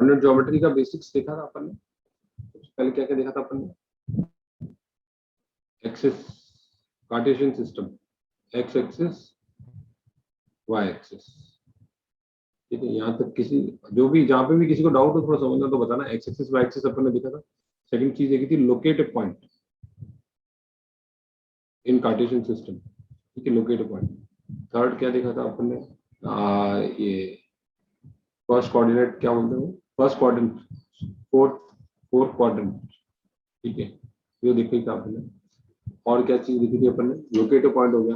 Coordinate geometry का basics देखा था अपन ने, पहले क्या क्या देखा था अपन ने? Axis, Cartesian system, X axis, Y axis, ठीक है। यहाँ तक किसी जो भी जहाँ पे भी किसी को डाउट हो थोड़ा समझना तो बताना। एक्स एक्सिस वाई एक्सिस अपन ने देखा था। सेकंड चीज देखी थी locate A point in Cartesian system, ठीक है, लोकेट ए पॉइंट। थर्ड क्या देखा था अपन ने? ये फर्स्ट कोऑर्डिनेट क्या बोलते हैं, फर्स्ट क्वाड्रेंट, फोर्थ क्वाड्रेंट, ठीक है, ये देखी था अपन ने। और क्या चीज देखी थी अपन ने? लोकेट ए पॉइंट हो गया।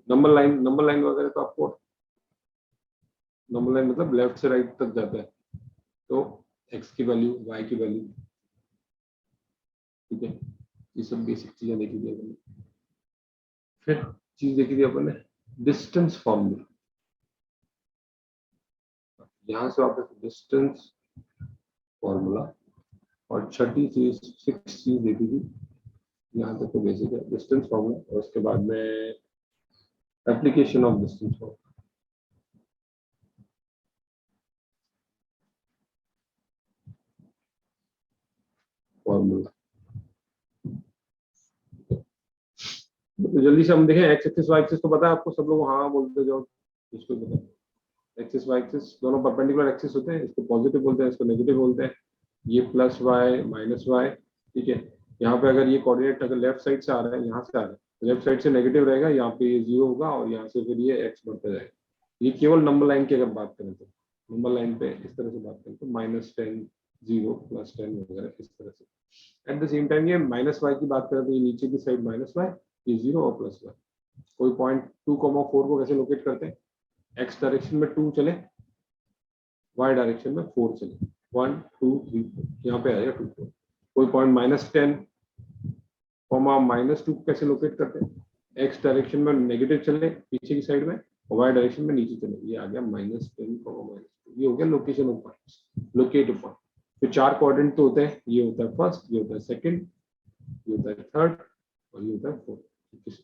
नंबर लाइन वगैरह तो आपको, नंबर लाइन मतलब लेफ्ट से राइट तक जाता है, तो एक्स की वैल्यू, वाई की वैल्यू, ठीक है, ये सब बेसिक चीजें देखी थी अपन ने। फिर चीज देखी थी अपन ने डिस्टेंस फॉर्मूला, यहां से वापस डिस्टेंस फॉर्मूला। और छठी चीज, सिक्स चीज देखी थी, यहाँ तक तो बेसिक है, डिस्टेंस फॉर्मूला, और उसके बाद में एप्लीकेशन ऑफ डिस्टेंस फॉर्मूला। तो जल्दी से हम देखें, एक्स एक्सिस वाई एक्सिस तो पता है आपको, सब लोग हाँ बोलते जाओ, इसको पता है। एक्सिस वाई एक्सिस दोनों परपेंडिकुलर एक्सिस होते हैं, इसको पॉजिटिव बोलते हैं, इसको नेगेटिव बोलते हैं। ये प्लस वाई माइनस वाई, ठीक है। यहाँ पे अगर ये कोऑर्डिनेट अगर लेफ्ट साइड से आ रहा है, यहाँ से आ रहा है, तो लेफ्ट साइड से नेगेटिव रहेगा, यहाँ पे ये 0 होगा, और यहाँ से फिर ये एक्स बढ़ता जाएगा। ये केवल नंबर लाइन की अगर बात करें तो, नंबर लाइन पे इस तरह से बात करें तो -10 0 +10 वगैरह इस तरह से। एट द सेम टाइम ये माइनस वाई की बात करें तो ये नीचे की साइड माइनस वाई, ये 0 और प्लस वाई। कोई पॉइंट 2,4 को कैसे लोकेट करते हैं? एक्स डायरेक्शन में 2 चले, वाई डायरेक्शन में 4 चले, 1 2 3 4, यहाँ पे आएगा 2 4। कोई पॉइंट -10 -2 कैसे लोकेट करते हैं? एक्स डायरेक्शन में नेगेटिव चले पीछे की साइड में, और वाई डायरेक्शन में नीचे चले, ये आ गया -10 -2। ये हो गया location of points, locate point. फिर 4 कोऑर्डिनेट तो होते हैं, ये होता है फर्स्ट, ये होता है सेकंड, ये होता है थर्ड, और ये होता है फोर्थ।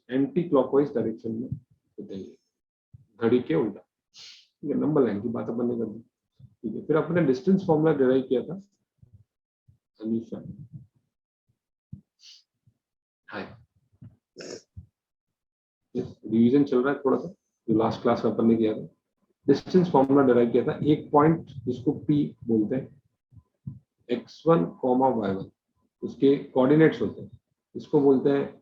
एंटी क्लॉकवाइज डायरेक्शन में होता है, घड़ी के उल्टा, ठीक है। नंबर लाइन की बात अपन ने कर दी, ठीक है। फिर अपने डिस्टेंस फॉर्मूला डिराइव किया था, अनीशा, हाय, रिवीजन चल रहा है थोड़ा सा, जो लास्ट क्लास में अपन ने किया था। डिस्टेंस फॉर्मूला डिराइव किया था, एक पॉइंट जिसको पी बोलते हैं, x1, y1, उसके कोऑर्डिनेट्स होते हैं, इसको बोलते हैं,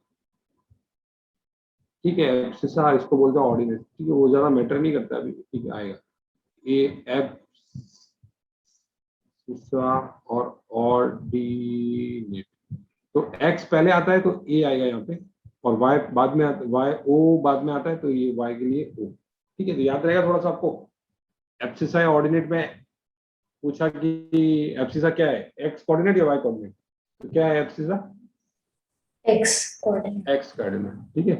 ठीक है, एब्सिसा, इसको बोलते हैं ऑर्डिनेट, ठीक है, वो ज्यादा मैटर नहीं करता अभी, ठीक है, आएगा ए एब्सिसा और ऑर्डिनेट। तो x पहले आता है तो a आएगा यहाँ पे, और y बाद में आता, y o बाद में आता है, तो ये y के लिए o, ठीक है। तो याद रहेगा थोड़ा सा आपको, एब्सिसा ऑर्डिनेट में पूछा कि एब्सिसा क्या है, x कोऑर्डिनेट या y कोऑर्डिनेट? तो क्या है एब्सिसा? एक्स कोऑर्डिनेट, ठीक है।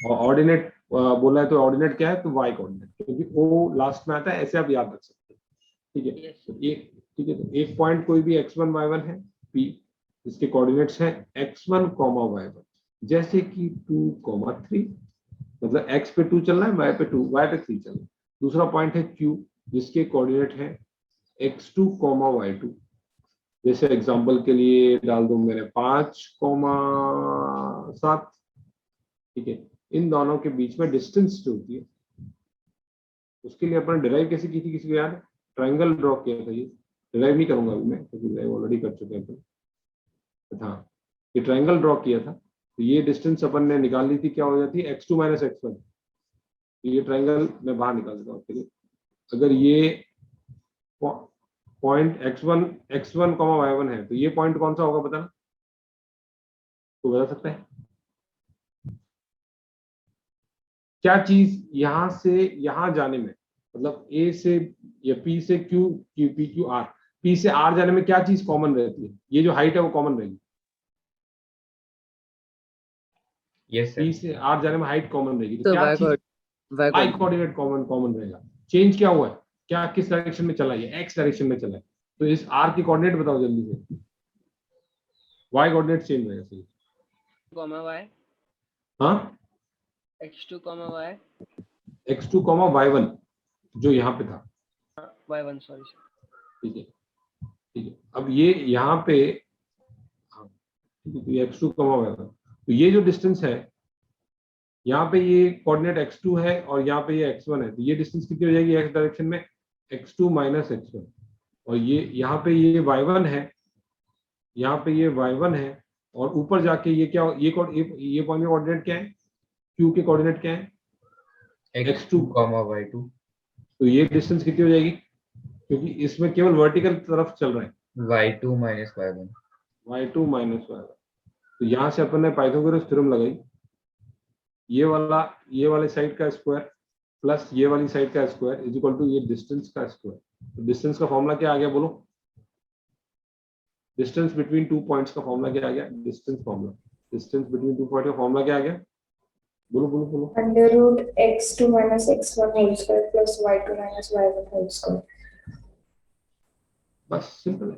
और ऑर्डिनेट बोला है तो ऑर्डिनेट क्या है, तो y कोऑर्डिनेट, क्योंकि o लास्ट में आता है, ऐसे आप याद रख सकते हैं, ठीक है। तो एक, ठीक है, तो एक पॉइंट कोई भी x1 y1 है p, इसके कोऑर्डिनेट्स हैं x1, y1, जैसे कि 2, 3, मतलब x पे 2 चलना है, y पे 2, y पे 3 चलना है। दूसरा पॉइंट है q, जिसके कोऑर्डिनेट है x2, y2, जैसे एग्जांपल के लिए डाल दूं मैंने 5, 7, ठीक है। इन दोनों के बीच में डिस्टेंस जो होती है, उसके लिए अपन डिराइव कैसे की थी, किसी को याद है? ट्रायंगल ड्रॉ किया था, ये डिराइव नहीं करूंगा अभी मैं, क्योंकि डिराइव ऑलरेडी कर चुके हैं अपन। हाँ, ये ट्रायंगल ड्रॉ किया था, तो ये डिस्टेंस अपन ने निकाल ली थी, क्या हो जाती है, x2 - x1। ये ट्रायंगल मैं बाहर निकाल देता हूँ आपके लिए। अगर ये पॉइंट x1, y1 है, तो ये पॉइंट कौन सा होगा बताना, तो बता सकता है क्या चीज यहां से यहां जाने में, मतलब ए से या पी से Q, P Q R, P से आर जाने में क्या चीज कॉमन रहती है? ये जो हाइट है वो कॉमन रहेगी। Yes P sir. से आर जाने में हाइट कॉमन रहेगी, तो तो क्या चीज, वाई y कोऑर्डिनेट कॉमन रहेगा। चेंज क्या हुआ है, क्या किस डायरेक्शन में चला है, एक्स डायरेक्शन में चला है, तो इस आर की कोऑर्डिनेट बताओ जल्दी से। वाई कोऑर्डिनेट चेंज रहेगा, सही, y, हाँ, x2, y, x2, y1 जो यहाँ पे था, y1 सॉरी सर। ठीक है, ठीक है। अब ये यहाँ पे, हाँ, ठीक है, तो ये x2 कमा y1, तो ये जो डिस्टेंस है यहाँ पे, ये कोऑर्डिनेट x2 है और यहाँ पे ये x1 है, तो ये डिस्टेंस कितनी हो जाएगी x डायरेक्शन में, x2 माइनस x1, और ये यहाँ पे ये y1 है, यहाँ पे ये y1 है, और ऊपर जाके ये क्या, ये पॉइंट का कोऑर्डिनेट क्या है, q के कोऑर्डिनेट क्या है, x2, y2, तो ये डिस्टेंस कितनी हो जाएगी, क्योंकि इसमें केवल वर्टिकल तरफ चल रहा है, y2 minus y1. y2 minus y1, तो यहाँ से अपन ने पाइथागोरस थ्योरम लगाई, ये वाले साइड का स्क्वायर प्लस ये वाली साइड का स्क्वायर इज इक्वल टू ये डिस्टेंस का स्क्वायर, तो डिस्टेंस का फॉर्मूला क्या आ गया बोलो, डिस्टेंस बिटवीन टू पॉइंट्स का फॉर्मूला क्या आ गया, डिस्टेंस बिटवीन टू पॉइंट का फॉर्मूला क्या आ गया, बोलो बोलो बोलो, under root x2 minus x1 whole square plus y2 minus y1 whole square. बस सिंपल है।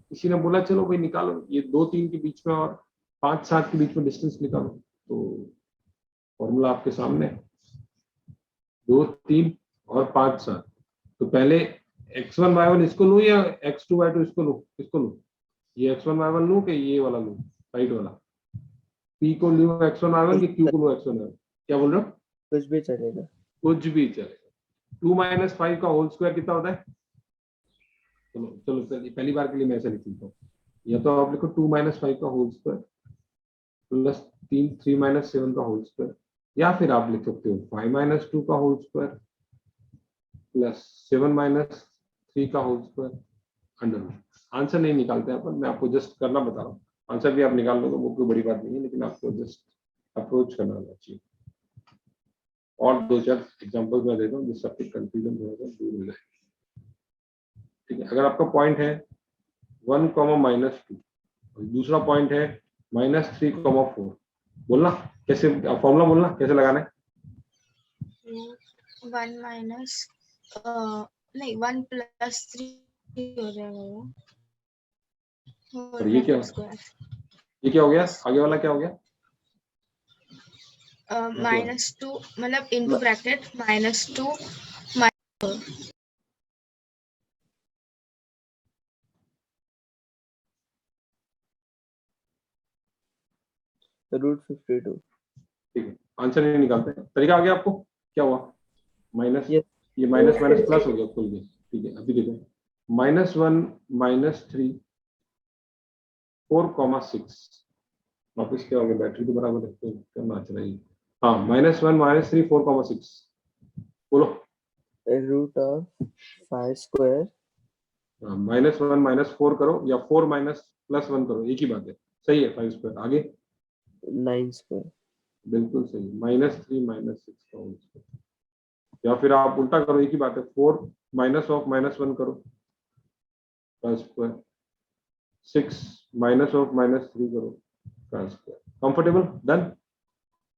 किसी ने बोला चलो भाई निकालो ये 2 3 के बीच में और 5 7 के बीच में डिस्टेंस निकालो, तो फॉर्मूला आपके सामने है, 2 3 और 5 7, तो पहले x1 y1 इसको लूं या x2 y2 इसको लूं, ये x1 y1 लूं कि ये वाला लूं, राइट वाला, p को लूं x1 y1 कि q को लूं x1 y1, क्या बोल रहे हो, कुछ भी चलेगा। कुछ भी चलेगा। 2 - 5 का होल स्क्वायर कितना होता है, चलो चलो पहली बार के लिए मैं ऐसा लिख लेता हूँ, या तो आप लिखो 2 - 5 का होल स्क्वायर प्लस 3 - 7 का होल स्क्वायर, या फिर आप लिख सकते हो 5 - 2 का होल स्क्वायर प्लस 7 - 3 का whole square under root. Answer नहीं निकालते हैं अपन, मैं आपको जस्ट करना बता रहा हूँ, आंसर भी आप निकाल लो तो वो कोई बड़ी बात नहीं है, लेकिन आपको जस्ट अप्रोच करना आना चाहिए। और 2 4 एग्जांपल्स मैं देता हूँ जिससे आपकी कंफ्यूजन थोड़ा सा दूर हो जाए। ठीक है, अगर आपका पॉइंट है 1, -2 और दूसरा पॉइंट है -3, 4, बोलना कैसे, फॉर्मूला बोलना कैसे लगाना है, 1 minus नहीं 1 plus 3 हो जाएगा वो, और ये क्या हो गया, आगे वाला क्या हो गया, -2 मतलब इनटू ब्रैकेट -2 रूट 52। ठीक है, आंसर नहीं निकालते, तरीका आ गया आपको, क्या हुआ, माइनस, Yes. ये माइनस माइनस प्लस हो गया खुल गया। ठीक है, अभी देखो -1 -3 4, 6, वापस क्या हो गया, बैटरी तो बराबर है तो क्या नाच रही है, हाँ -1 -3 4, 6, बोलो, रूट ऑफ 5 स्क्वायर -1 -4 करो या 4 +1 करो, एक ही बात है, सही है, 5 स्क्वायर, आगे 9 स्क्वायर। बिल्कुल सही, -3 -6 का होल स्क्वायर, या फिर आप उल्टा करो, एक ही बात है, 4 -1 करो का स्क्वायर, 6 -3 करो का square, comfortable, done,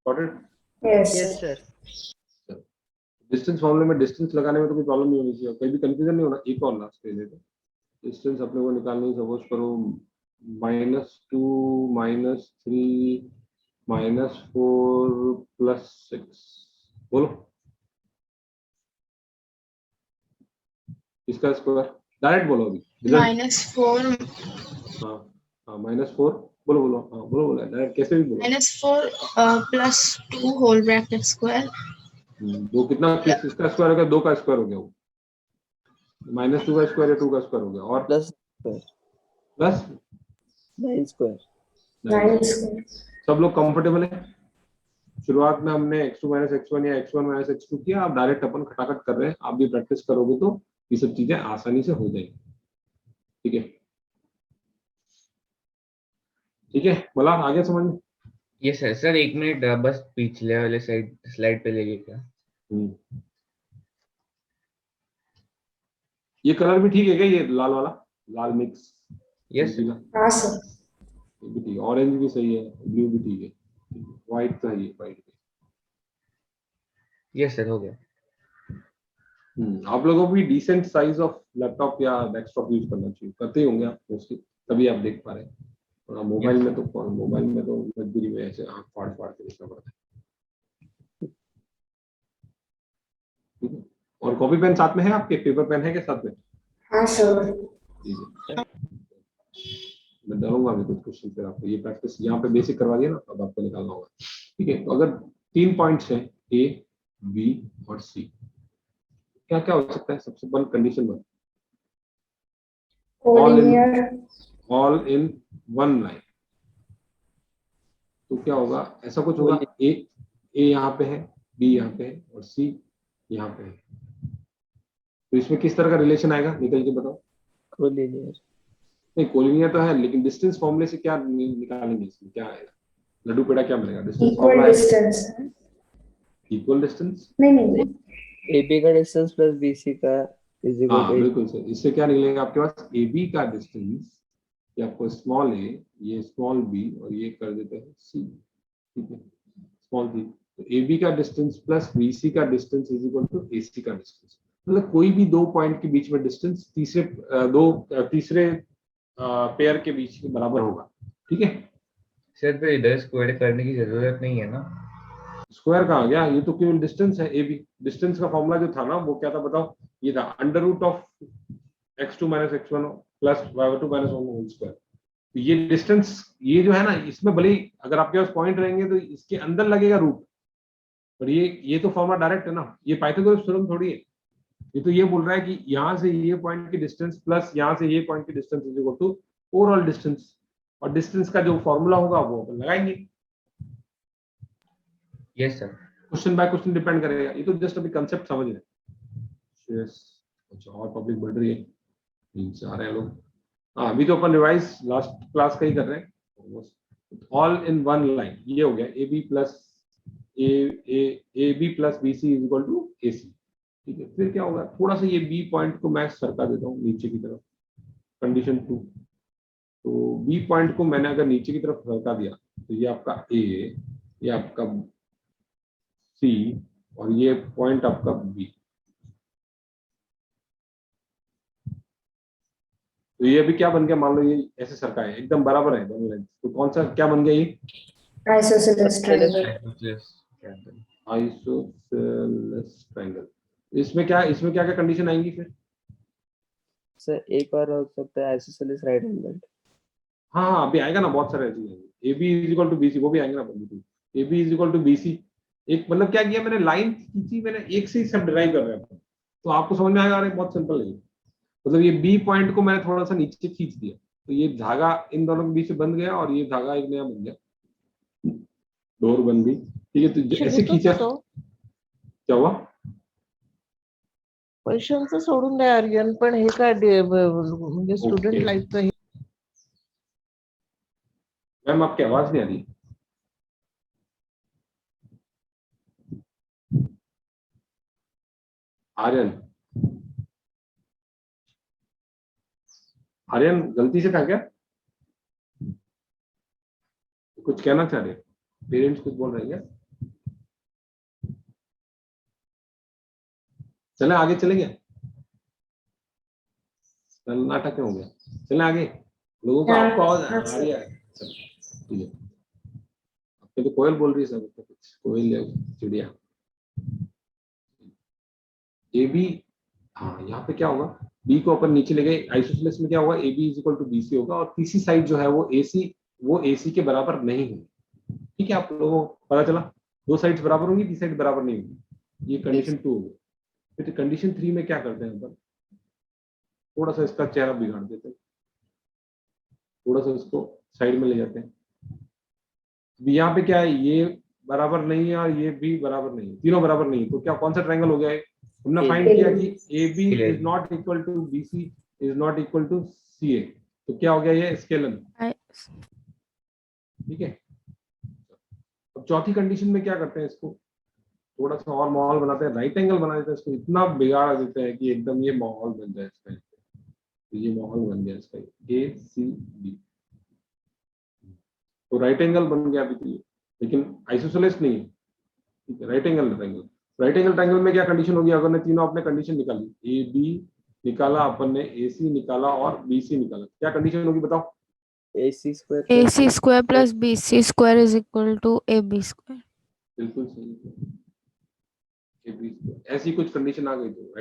got it. Yes. Yes sir. Distance फॉर्मूले में डिस्टेंस लगाने में तो कोई प्रॉब्लम नहीं होनी चाहिए, कहीं भी कंफ्यूजन नहीं होना। एक और लास्ट पे देखो, डिस्टेंस अपने को निकालनी, सपोज करो -2 -3 -4 +6, बोलो इसका स्क्वायर, डायरेक्ट बोलो अभी, -4 हाँ हाँ -4, बोलो बोलो, हाँ बोलो बोलो, डायरेक्ट कैसे भी बोलो, -4 plus 2 whole bracket square 2 कितना, इसका स्क्वायर हो गया, 2 का स्क्वायर हो गया, वो -2 का स्क्वायर या 2 का स्क्वायर हो गया, और plus square plus 9 square. 9 square. सब लोग कंफर्टेबल है। शुरुआत में हमने x2 - x1 या x1 - x2 किया, आप डायरेक्ट अपन खटाखट कर रहे हैं, आप भी प्रैक्टिस करोगे तो ये सब चीजें आसानी से हो जाएगी। ठीक है, ठीक है, बोला आगे समझ में। Yes sir. सर 1 मिनट, बस पिछले वाले स्लाइड पे लेके क्या, ये कलर भी ठीक है क्या, ये लाल वाला, लाल मिक्स, यस सर, हाँ सर. ये भी ठीक है, ऑरेंज भी सही है, ब्लू भी ठीक है, व्हाइट तो है, ये व्हाइट। यस सर, हो गया। आप लोगों को भी डिसेंट साइज ऑफ लैपटॉप या डेस्कटॉप यूज करना चाहिए, करते ही होंगे आप मोस्टली, तभी आप देख पा रहे हैं। और मोबाइल में तो मजबूरी में ऐसे आंख फाड़ फाड़ के देखना पड़ता है। ठीक है, और कॉपी पेन साथ में है आपके, पेपर पेन है क्या साथ में? हाँ सर। ठीक है, मैं डालूंगा अभी कुछ क्वेश्चन फिर आपको, ये प्रैक्टिस यहाँ पे बेसिक करवा दिया ना, अब आपको निकालना होगा। ठीक है, तो अगर 3 पॉइंट्स हैं ए, बी और सी, क्या क्या हो सकता है? सबसे पहले condition 1, collinear. All in one line. तो क्या होगा? ऐसा कुछ होगा, ए यहाँ पे है, बी यहाँ पे है और सी यहाँ पे है। तो इसमें किस तरह का रिलेशन आएगा, निकल के बताओ। कोलिनियर। नहीं, कोलिनियर तो है, लेकिन डिस्टेंस फॉर्मूले से क्या निकालेंगे, इसमें क्या आएगा? लड्डू पेड़ा क्या बनेगा? डिस्टेंस इक्वल फॉर्मूला है डिस्टेंस। Equal distance. नहीं, AB का डिस्टेंस प्लस BC का इज इक्वल हाँ टू बिल्कुल सर, इससे क्या निकलेगा आपके पास? ए बी का डिस्टेंस, ये आपको स्मॉल ए, ये स्मॉल बी और ये कर देते हैं सी। ठीक है, स्मॉल बी, तो ए बी का डिस्टेंस प्लस बी सी का distance is equal to A सी का डिस्टेंस। मतलब कोई भी 2 पॉइंट के बीच में डिस्टेंस तीसरे पेयर के बीच के बराबर होगा। ठीक है सर, तो इधर स्क्वायर करने की जरूरत नहीं है ना? स्क्वायर कहाँ आ गया? ये तो केवल डिस्टेंस है ए बी। डिस्टेंस का फॉर्मूला जो था ना, वो क्या था बताओ? ये था under root of x2 minus x1 plus y2 minus 1 whole square. तो ये डिस्टेंस, ये जो है ना, इसमें भले ही अगर आपके पास पॉइंट रहेंगे तो इसके अंदर लगेगा रूट, पर ये तो फॉर्मूला डायरेक्ट है ना, ये पाइथागोरस थ्योरम थोड़ी है। ये तो ये बोल रहा है कि यहाँ से ये पॉइंट की डिस्टेंस प्लस यहाँ से ये पॉइंट की distance is equal to overall distance, और डिस्टेंस का जो फॉर्मूला होगा वो अपन लगाएंगे। Yes sir. Question by question depend करेगा, ये तो जस्ट अभी कंसेप्ट समझ रहे हैं। यस, अच्छा, और पब्लिक बढ़ रही है, 3-4 हैं लोग। हाँ, अभी तो अपन रिवाइज लास्ट क्लास का ही कर रहे हैं। ऑल इन वन लाइन, ये हो गया A B plus B C is equal to A C. ठीक है, फिर क्या होगा? थोड़ा सा ये बी पॉइंट को मैं सरका देता हूँ नीचे की तरफ, कंडीशन 2। तो बी पॉइंट को मैंने अगर नीचे की तरफ सरका दिया तो ये आपका ए, ये आपका सी और ये पॉइंट आपका बी। तो ये अभी क्या बन गया? मान लो ये ऐसे सरका है, एकदम बराबर है दोनों लाइन, तो कौन सा क्या बन गया? ये आइसोसेलेस ट्रायंगल। Isosceles triangle. इसमें क्या क्या कंडीशन आएंगी फिर? सर एक और हो सकता है आइसोसेलेस राइट एंगल। हाँ, अभी आएगा ना, बहुत सारे ऐसे आएंगे। A B is equal to B C, वो भी आएंगे ना बंदी। A B is equal to B C, एक मतलब क्या किया मैंने, लाइन खींची मैंने, एक से ही सब डिराइव कर रहे हैं, तो आपको समझ में आएगा। अरे बहुत सिंपल है, मतलब ये बी पॉइंट को मैंने थोड़ा सा नीचे खींच दिया, तो ये धागा इन दोनों के बीच में बन गया और ये धागा एक नया बन गया, डोर बन गई। ठीक है, तो ऐसे खींचा, क्या हुआ? पैशांचं सोडून द्या आर्यन, पण हे काय म्हणजे स्टुडंट Okay. लाईफचं हे मैम आपकी आवाज नहीं आ रही। आर्यन, आर्यन गलती से था क्या? कुछ कहना चाह रहे? पेरेंट्स कुछ बोल रहे हैं क्या? चले आगे, चलेंगे? नाटक हो गया, चले आगे। लोगों को आपको आवाज आ रही है? ठीक है, आपके तो कोयल बोल रही है सब, कुछ कोयल या चिड़िया। ए बी, हाँ यहाँ पे क्या होगा? बी को अपन नीचे ले गए, आइसोसेलेस में क्या होगा? A B is equal to B C होगा, और तीसरी साइड जो है वो ए सी के बराबर नहीं होगी। ठीक है, आप लोगों को पता चला? 2 साइड्स बराबर होंगी, तीसरी साइड बराबर नहीं होगी। ये कंडीशन 2 होगी। फिर कंडीशन 3 में क्या करते हैं अपन? थोड़ा सा इसका चेहरा बिगाड़ देते हैं, थोड़ा सा इसको साइड में ले जाते हैं। यहाँ पे क्या है? ये बराबर नहीं है और ये भी बराबर नहीं है, तीनों बराबर नहीं है, तो क्या कौन सा ट्रायंगल हो गया है? हमने फाइंड किया कि A B is not equal to B C is not equal to C A, तो क्या हो गया? ये स्केलन। ठीक है, अब चौथी कंडीशन में क्या करते हैं? इसको थोड़ा सा और माहौल बनाते हैं, राइट एंगल बना देते हैं, इसको इतना बिगाड़ देते हैं कि एकदम ये माहौल बन जाए इसका। तो ये माहौल बन गया इसका, ए सी बी, तो राइट एंगल बन गया अभी तो ये, लेकिन आइसोसेलेस नहीं है। ठीक है, right angle triangle. Right angle triangle में क्या कंडीशन होगी? अगर ने तीनों अपने कंडीशन निकाली, ए बी निकाला अपन ने, ए सी निकाला और बी सी निकाला, क्या कंडीशन होगी बताओ? AC square plus BC square is equal to AB square. बिल्कुल सही है। ऐसी कुछ कंडीशन आ गई तो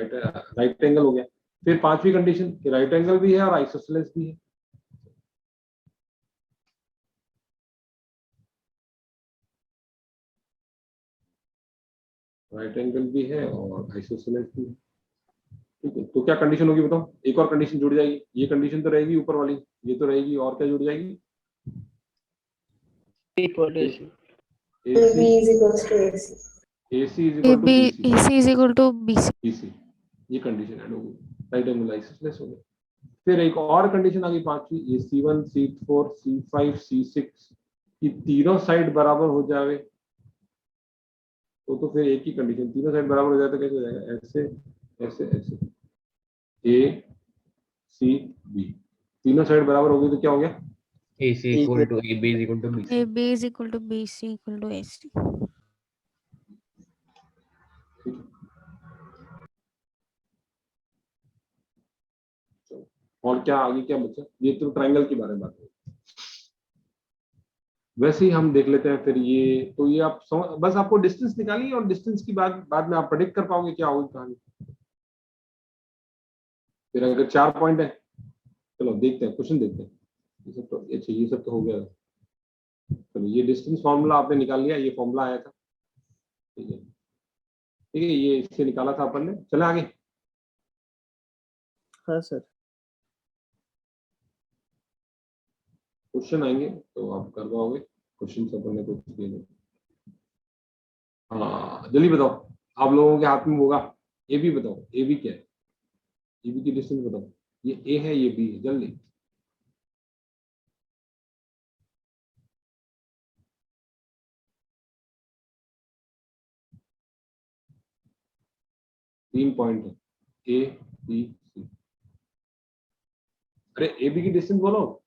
राइट एंगल हो गया। फिर पांचवी कंडीशन कि राइट एंगल भी है और आइसोसेलेस भी है। राइट एंगल भी है और आइसोसेलेस भी है। ठीक है, तो क्या कंडीशन होगी बताओ? एक और कंडीशन जुड़ जाएगी, ये कंडीशन तो रहेगी ऊपर वाली, ये तो रहेगी, और क्या जुड़ जाएगी? equal to AC. AB is equals to AC. AC is equal to AB BC। AC is equal to BC. BC, ये कंडीशन ऐड होगी, राइट एंगल आइसोसेलेस हो गया। फिर एक और कंडीशन आ गई पांचवी, ये C1 C4 C5 C6 की तीनों साइड बराबर हो जावे, तो फिर एक ही कंडीशन, तीनों साइड बराबर हो जाए तो कैसे हो जाएगा? ऐसे ऐसे ऐसे, A C B, तीनों साइड बराबर हो गई तो क्या हो गया? AC equal to AB is equal to BC. AB is equal to BC equal to AC. और क्या आगे क्या बचा? ये तो ट्रायंगल के बारे में बात है। वैसे ही हम देख लेते हैं फिर ये, तो ये आप बस आपको डिस्टेंस निकालिए और डिस्टेंस की बाद में आप प्रेडिक्ट कर पाओगे क्या होगी कहानी। फिर अगर 4 पॉइंट है, चलो देखते हैं, क्वेश्चन देखते हैं। ये सब तो अच्छा, ये सब तो हो गया। चलो ये डिस्टेंस फॉर्मूला आपने निकाल लिया, ये फॉर्मूला आया था, ठीक है ठीक है, ये इससे निकाला था अपन ने। चले आगे। हाँ सर। क्वेश्चन आएंगे तो आप कर पाओगे, क्वेश्चन अपन ने कुछ दिए नहीं। हाँ जल्दी बताओ, आप लोगों के हाथ में होगा। ए बी बताओ, ए बी क्या है? ए बी की डिस्टेंस बताओ। ये ए है, ये बी है, जल्दी। तीन पॉइंट है, ए बी सी। अरे ए बी की डिस्टेंस बोलो,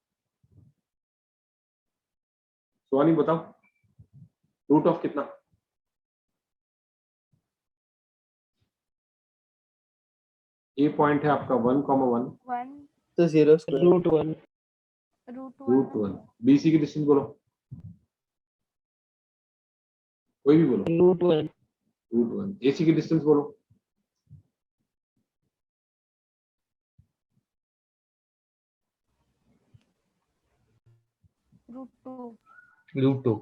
सोनी बताओ, रूट ऑफ कितना? ए पॉइंट है आपका 1, 1 1 तो 0 square. Root one root 1 BC की डिस्टेंस बोलो, कोई भी बोलो। Root one root 1। एसी की डिस्टेंस बोलो। Root 2 Root 2.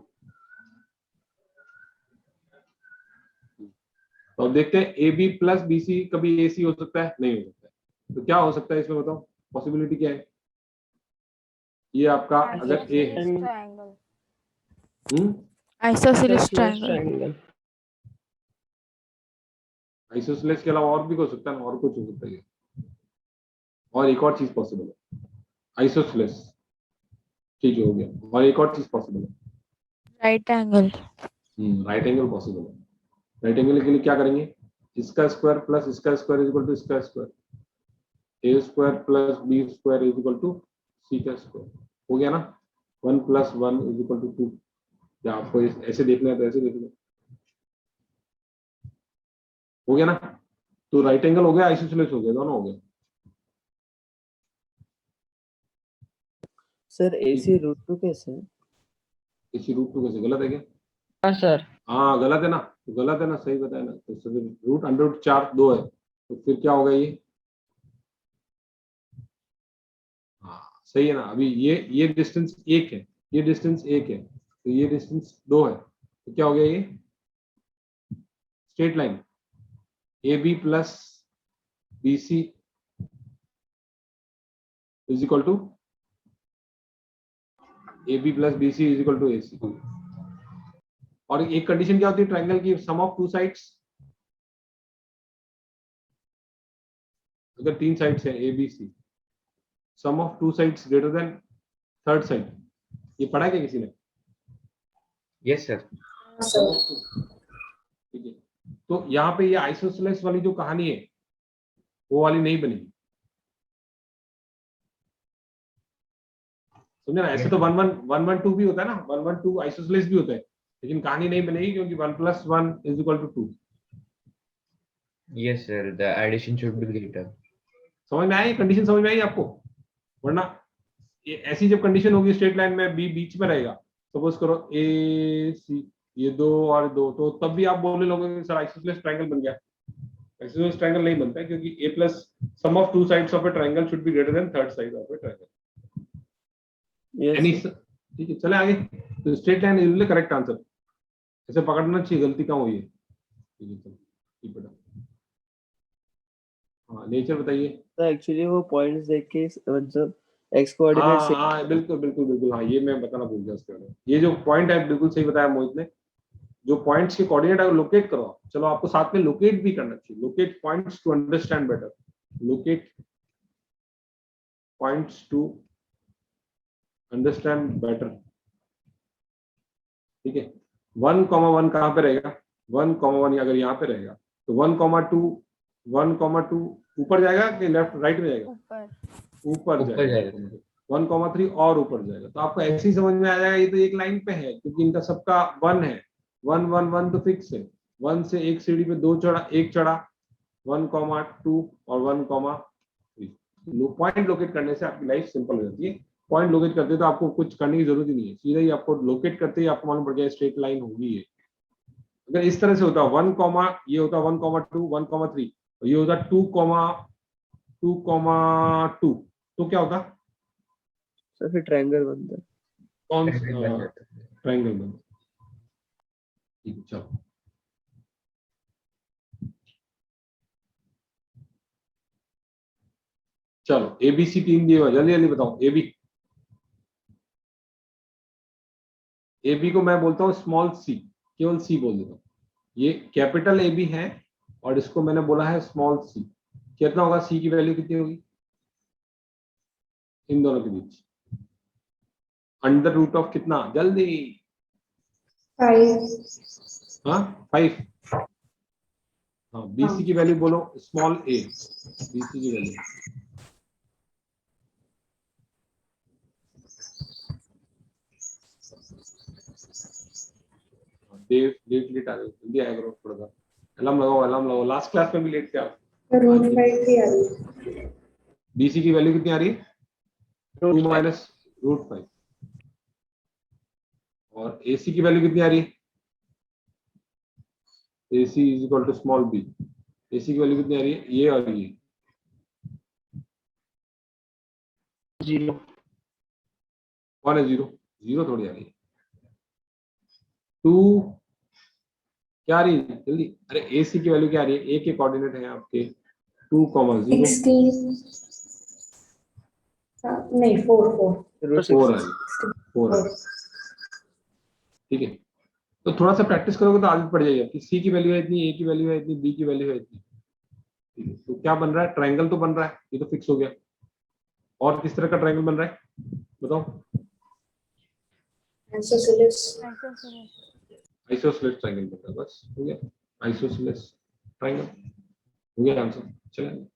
तो अब देखते हैं A B plus B C कभी ए सी हो सकता है? नहीं हो सकता है। तो क्या हो सकता है इसमें बताओ, पॉसिबिलिटी क्या है? ये आपका अगर ए है, triangle isosceles triangle triangle isosceles के अलावा और भी हो सकता है ना, और कुछ हो सकता है। और एक और चीज पॉसिबल है, आइसोसेलेस, ठीक है हो गया। और एक और चीज पॉसिबल है, right angle right angle possible है। राइट एंगल के लिए क्या करेंगे? इसका स्क्वायर प्लस इसका स्क्वायर इज इक्वल टू इसका square, A square plus B square is equal to C का स्क्वायर, हो गया ना? 1 + 1 इज इक्वल टू 2। क्या आपको ऐसे देखना है तो ऐसे देखना, हो गया ना? तो राइट एंगल हो गया, आइसोसेलेस हो गया, दोनों हो गया। सर AC √2 कैसे है? इसी रूट 2 कैसे? गलत है क्या? हाँ सर हाँ गलत है ना, तो गलत है ना, सही बताया ना। तो रूट अंडर 4 2 है, तो फिर क्या होगा ये? हाँ सही है ना। अभी ये डिस्टेंस 1 है, ये डिस्टेंस 1 है, तो ये डिस्टेंस 2 है, तो क्या हो गया? ये straight line A B plus B C is equal to A B plus B C is equal to A C. और एक कंडीशन क्या होती है ट्रायंगल की? Sum of 2 sides. अगर 3 साइड्स है A B C, sum of 2 sides greater than third side. ये पढ़ा है क्या किसी ने? Yes, sir. ठीक है, तो यहाँ पे ये आइसोसेलेस वाली जो कहानी है वो वाली नहीं बनेगी, समझे ना? ऐसे तो 1 1 1 1 2 भी होता है ना, 1 1 2 आइसोसेलेस भी होता है, लेकिन कहानी नहीं बनेगी क्योंकि 1 + 1 is equal to 2। Yes, sir. The addition should be greater. समझ में आई? कंडीशन समझ में आई आपको? वरना ये ऐसी जब कंडीशन होगी स्ट्रेट लाइन में बी बीच में रहेगा, सपोज करो ए सी, ये 2 और 2, तो तब भी आप बोलने लोगे कि सर आइसोसेलेस ट्रायंगल बन गया। आइसोसेलेस ट्रायंगल नहीं बनता है, क्योंकि a plus sum of two sides of a triangle should be greater than third side of a triangle. Yes any, ठीक है, चले आगे। तो straight line is correct answer, ऐसे पकड़ना चाहिए, गलती कहाँ हुई है। ठीक है, चलो keep it up। हाँ, नेचर बताइए। सर एक्चुअली वो पॉइंट्स देख के मतलब एक्स कोऑर्डिनेट से हाँ बिल्कुल बिल्कुल बिल्कुल, हाँ ये मैं बताना भूल गया उसके बारे में। ये जो पॉइंट है बिल्कुल सही बताया मोहित ने, जो पॉइंट्स के कोऑर्डिनेट अगर लोकेट करो, चलो आपको साथ में लोकेट भी करना चाहिए। Locate points to understand better, locate points to understand better. ठीक है, 1,1 कहाँ पे रहेगा? 1,1 अगर यहाँ पे रहेगा तो 1,2 ऊपर जाएगा कि लेफ्ट राइट में जाएगा? ऊपर। ऊपर ऊपर जाएगा। जाएगा। 1,3 और ऊपर जाएगा, तो आपको ऐसे ही समझ में आ जाएगा ये तो एक लाइन पे है, क्योंकि इनका सबका 1 है। 1 1 1 तो फिक्स है। 1 से एक सीढ़ी पे 2 चढ़ा, एक चढ़ा, 1,2 और 1,3। पॉइंट लोकेट करने से आपकी लाइफ सिंपल हो जाती है। पॉइंट लोकेट करते तो आपको कुछ करने की जरूरत ही नहीं है, सीधा ही आपको लोकेट करते ही आपको मालूम पड़ जाए स्ट्रेट लाइन होगी ये। अगर इस तरह से होता 1, ये होता 1,2 1,3, ये होता 2,2 तो क्या होता? सर फिर ट्रायंगल बनता है। कौन Triangle बन जाता है। ट्रायंगल बन। ठीक है, चलो चलो ABC 3 दिए हुआ, जल्दी जल्दी बताओ। AB को मैं बोलता हूँ स्मॉल c, केवल c बोल देता हूँ। ये कैपिटल AB है और इसको मैंने बोला है स्मॉल c। कितना होगा? c की वैल्यू कितनी होगी इन दोनों के बीच? अंडर रूट ऑफ कितना? जल्दी। 5. हाँ 5। हाँ, BC की वैल्यू बोलो, स्मॉल a, BC की वैल्यू। देव लेट आ गए, जल्दी आया करो थोड़ा सा। अलार्म लगाओ। लास्ट क्लास में भी लेट थे आप। रूट 5 भी आ रही है। BC की वैल्यू कितनी आ रही है? 2 माइनस रूट 5। और AC की वैल्यू कितनी आ रही है? AC is equal to small b। AC की वैल्यू कितनी आ रही है? ये और ये 0 कौन है? 0 थोड़ी आ रही है। 2 क्या आ रही है? जल्दी, अरे AC की वैल्यू क्या आ रही है? A के कोऑर्डिनेट है आपके 2,0। 16. नहीं 4 4 आ रही है, 4 आ रही है। ठीक है, तो थोड़ा सा प्रैक्टिस करोगे तो आदत पड़ जाएगी आपकी। C की वैल्यू है इतनी, A की वैल्यू है इतनी, B की वैल्यू है इतनी। ठीक है, तो क्या बन रहा है? ट्रायंगल तो बन रहा है, ये तो फिक्स हो गया। और किस तरह का ट्रायंगल बन रहा है बताओ? आइसोसेलेस। आइसोसेलेस ट्रायंगल बन रहा है, बस हो गया। आइसोसेलेस ट्रायंगल हो गया आंसर। चलिए,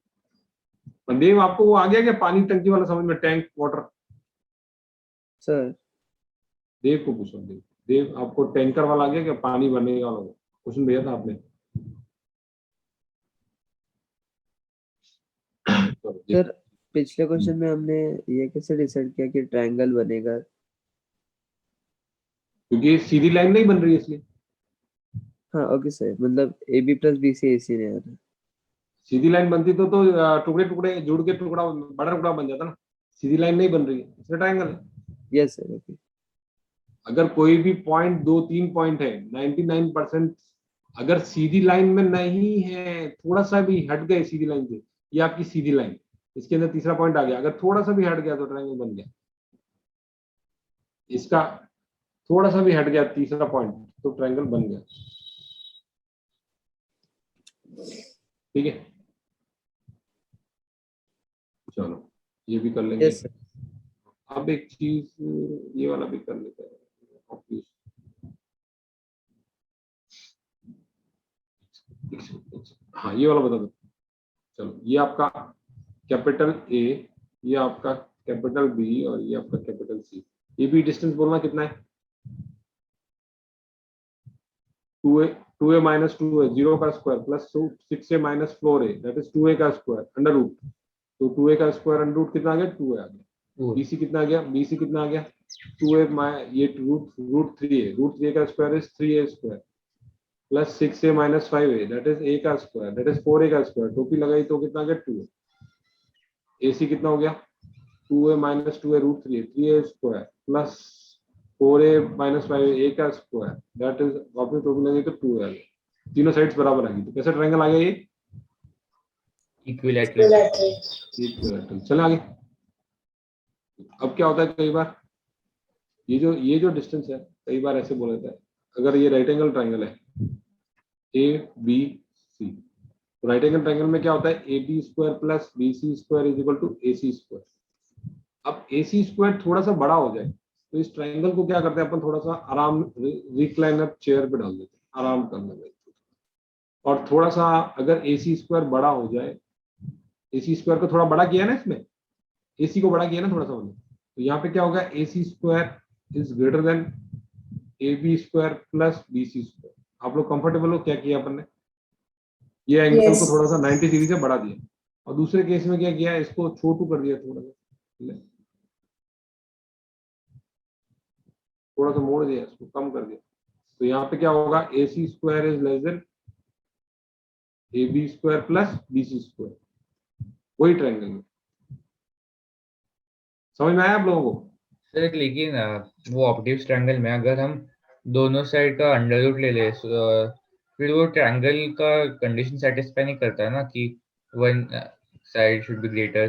देव आपको वो आ गया क्या पानी टंकी वाला समझ में? Tank water. सर देव को पूछो। देव आपको टैंकर वाला आ गया क्या? पानी भरने वाला क्वेश्चन भेजा था आपने। सर पिछले क्वेश्चन में हमने ये कैसे डिसाइड किया कि ट्रायंगल बनेगा? क्योंकि सीधी लाइन नहीं बन रही है इसलिए। हाँ ओके सर, मतलब AB प्लस BC AC नहीं आ रहा। सीधी लाइन बनती तो टुकड़े टुकड़े जुड़ के टुकड़ा, बड़ा टुकड़ा बन जाता ना। सीधी लाइन नहीं बन रही है, इसलिए ट्रायंगल है। Yes sir okay. अगर कोई भी पॉइंट 2-3 पॉइंट है 99% अगर सीधी लाइन में नहीं है, थोड़ा सा भी हट गए सीधी लाइन से, ये आपकी सीधी लाइन, इसके अंदर तीसरा पॉइंट आ गया, अगर थोड़ा सा भी हट गया तो ट्रायंगल बन गया। इसका थोड़ा सा भी हट गया तीसरा पॉइंट तो ट्रायंगल बन गया। ठीक है, चलो ये भी कर लेंगे। Yes sir. अब एक चीज ये वाला भी कर लेते हैं। हाँ ये वाला बता दो। चलो, ये आपका कैपिटल A, ये आपका कैपिटल B और ये आपका कैपिटल C। ये भी डिस्टेंस बोलना कितना है? 2a माइनस 2a 0 का square plus 6a minus 4a that is 2a का स्क्वायर अंडर रूट। तो 2a का स्क्वायर अंडर रूट कितना आ गया? 2a आ गया। BC कितना आ गया? BC कितना आ गया? 2a ये रूट 3 है, रूट 3 का square is 3a square plus 6a minus 5a that is a का स्क्वायर दैट इज 4a का स्क्वायर, टोपी लगाई तो कितना गया 2a, ac कितना हो गया 2a minus 2a root 3a square plus 4a minus 5a a का स्क्वायर दैट इज वापस टोपी लगाई तो 2a आ गया, तीनों साइड्स बराबर आ गई, तो कैसा ट्रायंगल आ गया ये इक्विलैटरल। इक्विलैटरल। चले आगे। अब क्या होता है कई बार ये जो डिस्टेंस है कई बार ऐसे बोला जाता है, अगर ये राइट एंगल ट्रायंगल है ए बी सी, तो राइट एंगल ट्रायंगल में क्या होता है A B square plus B C square is equal to A C square. अब ए सी स्क्वायर थोड़ा सा बड़ा हो जाए तो इस ट्रायंगल को क्या करते हैं अपन थोड़ा सा आराम रिक्लाइनर चेयर पे डाल देते हैं आराम करने में, और थोड़ा सा अगर ए सी स्क्वायर बड़ा हो जाए, ए सी स्क्वायर को थोड़ा बड़ा किया ना इसमें, ए सी को बड़ा किया ना थोड़ा सा मैंने, तो यहाँ पे क्या होगा A C square is greater than A B square plus B C square. आप लोग कंफर्टेबल हो क्या किया अपन ने, ये एंगल Yes. को थोड़ा सा 90 डिग्री से बढ़ा दिया, और दूसरे केस में क्या किया इसको छोटू कर दिया, थोड़ा सा मोड़ दिया, इसको कम कर दिया, तो यहाँ पे क्या होगा A C square is less than A B square plus B C square, वही ट्रायंगल में। समझ में आया आप लोगों को? सर लेकिन वो ऑब्टयूज ट्रायंगल में अगर हम दोनों साइड का अंडर रूट ले ले फिर वो ट्रायंगल का कंडीशन सेटिस्फाई नहीं करता है ना कि one side should be greater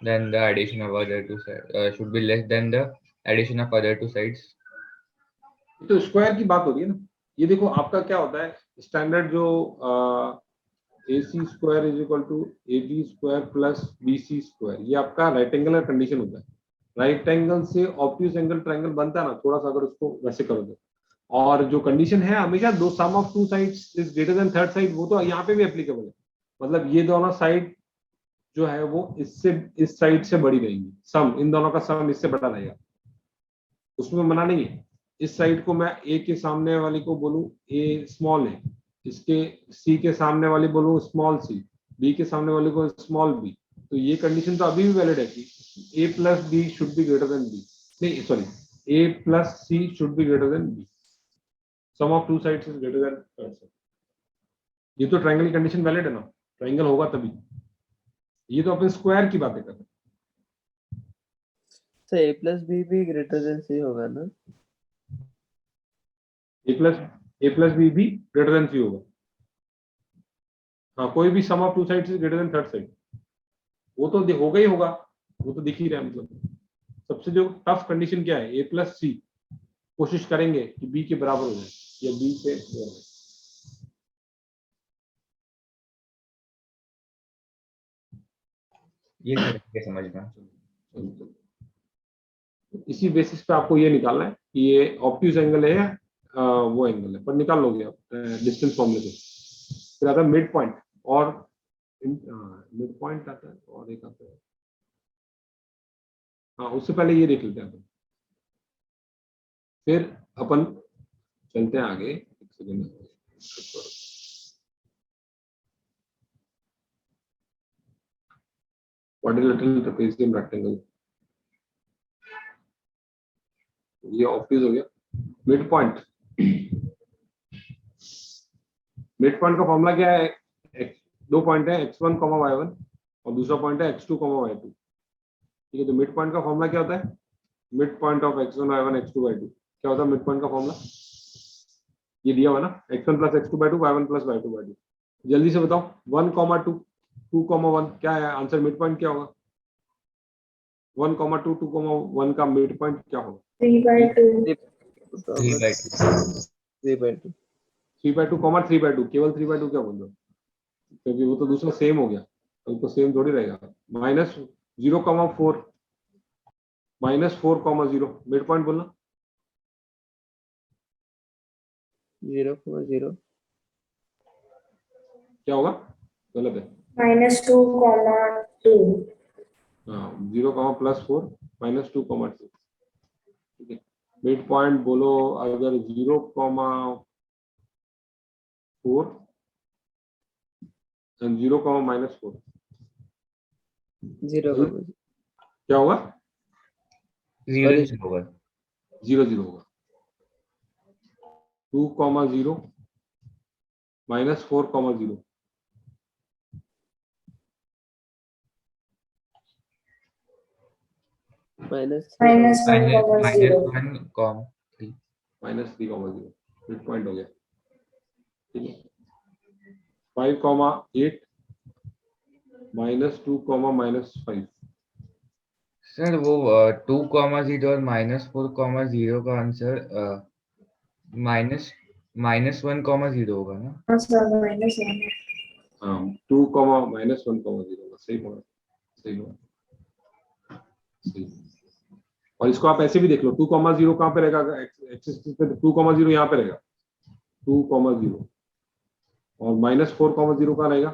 than the addition of other two side should be less than the addition of other two sides. तो स्क्वायर की बात हो रही है ना, ये देखो आपका क्या होता है स्टैंडर्ड जो A C square is equal to A B square plus B C square, ये आपका राइट एंगल का कंडीशन होता है। राइट एंगल से ऑब्ट्यूज एंगल ट्रायंगल बनता है ना, थोड़ा सा अगर उसको वैसे करोगे, और जो कंडीशन है हमेशा दो sum of two sides is greater than third side, वो तो यहाँ पे भी एप्लीकेबल है, मतलब ये दोनों साइड जो है वो इससे इस साइड से बड़ी रहेंगी, सम इन दोनों का सम इससे बड़ा रहेगा, उसमें मना नहीं है। इस साइड को मैं ए के सामने वाली को बोलूं ए स्मॉल है, इसके सी के सामने वाली बोलूं स्मॉल सी, बी के सामने वाली को स्मॉल बी, तो ये कंडीशन तो अभी भी वैलिड है कि A plus B should be greater than B, नहीं sorry A plus C should be greater than B, sum of two sides is greater than third side. ये तो ट्रायंगल की कंडीशन वैलिड है ना, ट्रायंगल होगा तभी, ये तो अपन स्क्वायर की बातें कर रहे हैं। तो a प्लस बी भी ग्रेटर देन सी होगा ना? ए प्लस बी भी ग्रेटर देन सी होगा, हाँ कोई भी sum of two sides is greater than third side, वो तो होगा ही होगा, वो तो दिख ही रहा है। मतलब सबसे जो टफ कंडीशन क्या है, ए प्लस सी कोशिश करेंगे कि बी के बराबर हो जाए या बी से हो जाए। ये करके समझना। इसी बेसिस पे आपको ये निकालना है कि ये ऑब्ट्यूज एंगल है या वो एंगल है, पर निकाल लोगे आप डिस्टेंस फॉर्मूले से। फिर आता है मिड पॉइंट, और मिड पॉइंट आता है और एक आता है, हाँ उससे पहले ये देख लेते हैं अपन, फिर अपन चलते हैं आगे। एक सेकंड, क्वाड्रिलेटरल ट्रेपेजियम रेक्टेंगल, ये ऑब्ट्यूज हो गया। मिड पॉइंट, मिड पॉइंट का फॉर्मूला क्या है, दो पॉइंट है x1, y1 और दूसरा पॉइंट है x2, y2, ठीक है। तो मिड पॉइंट का फॉर्मूला क्या होता है, mid point of x1, y1, x2, y2, क्या होता है मिड पॉइंट का फॉर्मूला, ये दिया हुआ ना x1 plus x2 by 2, y1 plus y2 by 2। जल्दी से बताओ 1, 2, 2, 1 क्या है आंसर, मिड पॉइंट क्या होगा, 1, 2, 2, 1 का मिड पॉइंट क्या होगा, 3/2. 3/2 3/2, 3/2, केवल 3/2 क्या बोल रहे हो, क्योंकि वो तो दूसरा सेम हो गया, तो सेम थोड़ी रहेगा। -0, 4, -4, 0 मिड पॉइंट बोलना, 0,0 क्या होगा, गलत है, -2, 2. हाँ 0, +4 -2, 2, ठीक है। मिड पॉइंट बोलो अगर 0, 4 and 0, -4 0, क्या होगा, 0 होगा। 0 0 होगा 2, 0 minus 4, 0 minus minus 1, minus 0. 1 com 3 minus 3, 0 mid point हो गया, ठीक है। 5, 8 माइनस 2, माइनस 5 सर वो 2,0 और -4,0 का आंसर -1,0 होगा ना? हाँ सर, minus 1. हाँ 2, माइनस 1, 0 सही बोला, सही बोला, सही। और इसको आप ऐसे भी देख लो 2, 0 कहाँ पे रहेगा, एक्सिस पे 2, 0 यहाँ पे रहेगा 2, 0 और -4, 0 कहाँ रहेगा,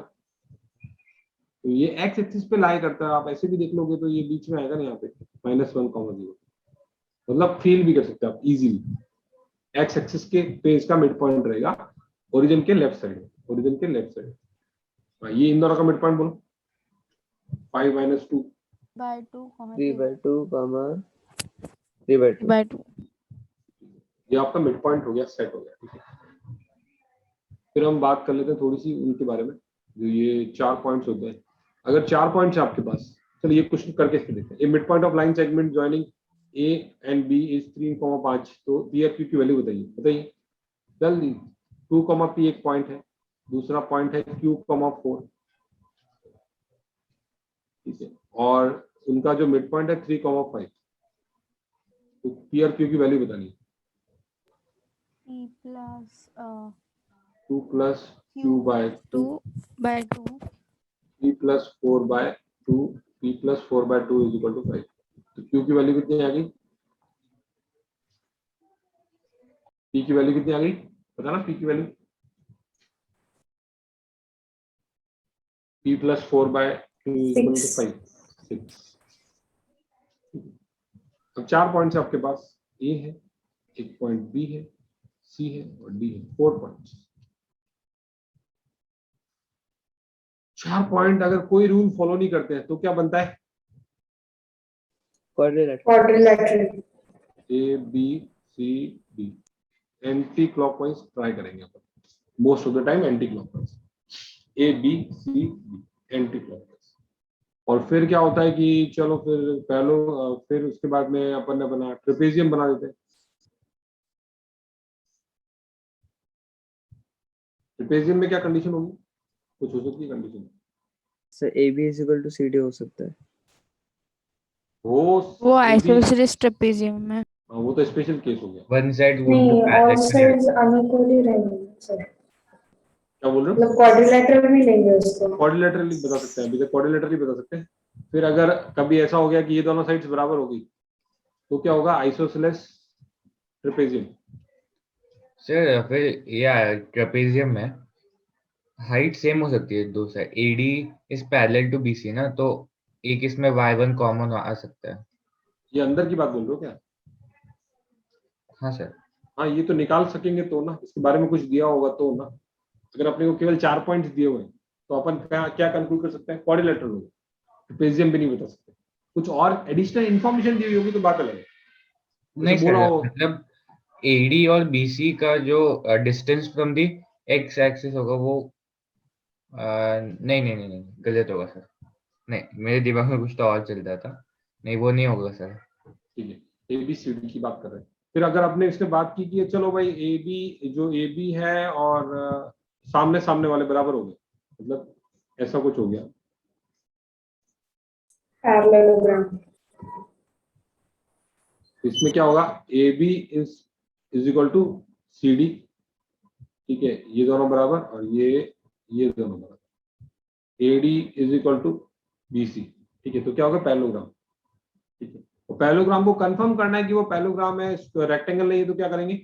तो ये एक्स एक्सिस पे लाई करता है। आप ऐसे भी देख लोगे तो ये बीच में आएगा ना यहाँ पे -1, 0 मतलब फील भी कर सकते हैं आप इजीली। एक्स एक्सिस के पेज का मिड पॉइंट रहेगा ओरिजिन के लेफ्ट साइड, ओरिजिन के लेफ्ट साइड। ये इन दोनों का मिड पॉइंट बोलो 5 - 2 by 2, 3/2 3/2 by 2. ये आपका मिड पॉइंट हो गया, सेट हो गया, ठीक है। फिर हम बात कर लेते हैं थोड़ी सी उनके बारे में, जो ये 4 पॉइंट्स होते हैं। अगर 4 पॉइंट्स है आपके पास, चलिए ये क्वेश्चन करके इसके देखते हैं। A mid point of line segment joining A and B is 3, 5, तो पी और क्यू की वैल्यू बताइए जल्दी। 2, पी एक पॉइंट है, दूसरा पॉइंट है क्यू, 4, ठीक है, और उनका जो मिड पॉइंट है 3, 5, तो पी और क्यू की वैल्यू बतानी है। P plus 2 plus Q by 2 2 by 2. p plus 4 by 2 p plus 4 by 2 is equal to 5। तो q की वैल्यू कितनी आ गई, p की वैल्यू कितनी आ गई, पता ना p की वैल्यू, p plus 4 by 2 is equal to 5, 6। अब 4 पॉइंट्स आपके पास, a है, एक पॉइंट b है, c है और d है, 4 पॉइंट्स। 4 पॉइंट अगर कोई रूल फॉलो नहीं करते हैं तो क्या बनता है, quadrilateral A B C D, anti clockwise try करेंगे अपन, most of the time anti clockwise, A B C D anti clockwise. और फिर क्या होता है कि चलो फिर उसके बाद में अपन ने बना ट्रेपेजियम बना देते हैं। ट्रेपेजियम में क्या कंडीशन होगी, कुछ हो सकती है कंडीशन, सर AB = CD हो सकता है। वो आइसोसेलेस ट्रेपेजियम में। वो तो स्पेशल केस हो गया। वन साइड नहीं, all sides unequal ही रहेंगे सर, क्या बोल रहे हो, मतलब quadrilateral भी लेंगे उसको। क्वाड्रिलेटरली बता सकते हैं, अभी तक क्वाड्रिलेटरली बता सकते हैं। फिर अगर कभी ऐसा हो गया कि ये दोनों साइड्स बराबर होगी तो क्या होगा, आइसोसेलेस ट्रेपेजियम। सर फिर ये ट्रेपेजियम में हाइट सेम हो सकती है दो side, AD is parallel to BC ना, तो एक इसमें Y1 कॉमन आ सकता है। ये अंदर की बात बोल रहे हो क्या, हाँ सर। हाँ ये तो निकाल सकेंगे तो ना, इसके बारे में कुछ दिया होगा तो ना। अगर अपने को केवल 4 पॉइंट्स दिए हुए हैं तो अपन क्या कंक्लूड कर सकते हैं, क्वाड्रिलेटरल होगा, ट्रेपेजियम भी नहीं बता सकते। कुछ और एडिशनल इंफॉर्मेशन दी हुई होगी तो बात अलग है। नहीं बोला सर, हो मतलब AD और BC का जो distance from the x axis होगा वो नहीं गलत होगा सर। नहीं, मेरे दिमाग में कुछ तो और चल रहा था। नहीं वो नहीं होगा सर। ठीक है, ABCD की बात कर रहे हैं। फिर अगर आपने इससे बात की कि चलो भाई AB है और सामने सामने वाले बराबर हो गए, मतलब ऐसा कुछ हो गया, Parallelogram. इसमें क्या होगा, AB is equal to CD, ठीक है, ये दोनों बराबर और ये दोनों बराबर, AD is equal to BC, ठीक है, तो क्या होगा, पैरेललोग्राम। ठीक है, तो पैरेललोग्राम को कंफर्म करना है कि वो पैरेललोग्राम है, रेक्टेंगल नहीं है, तो क्या करेंगे,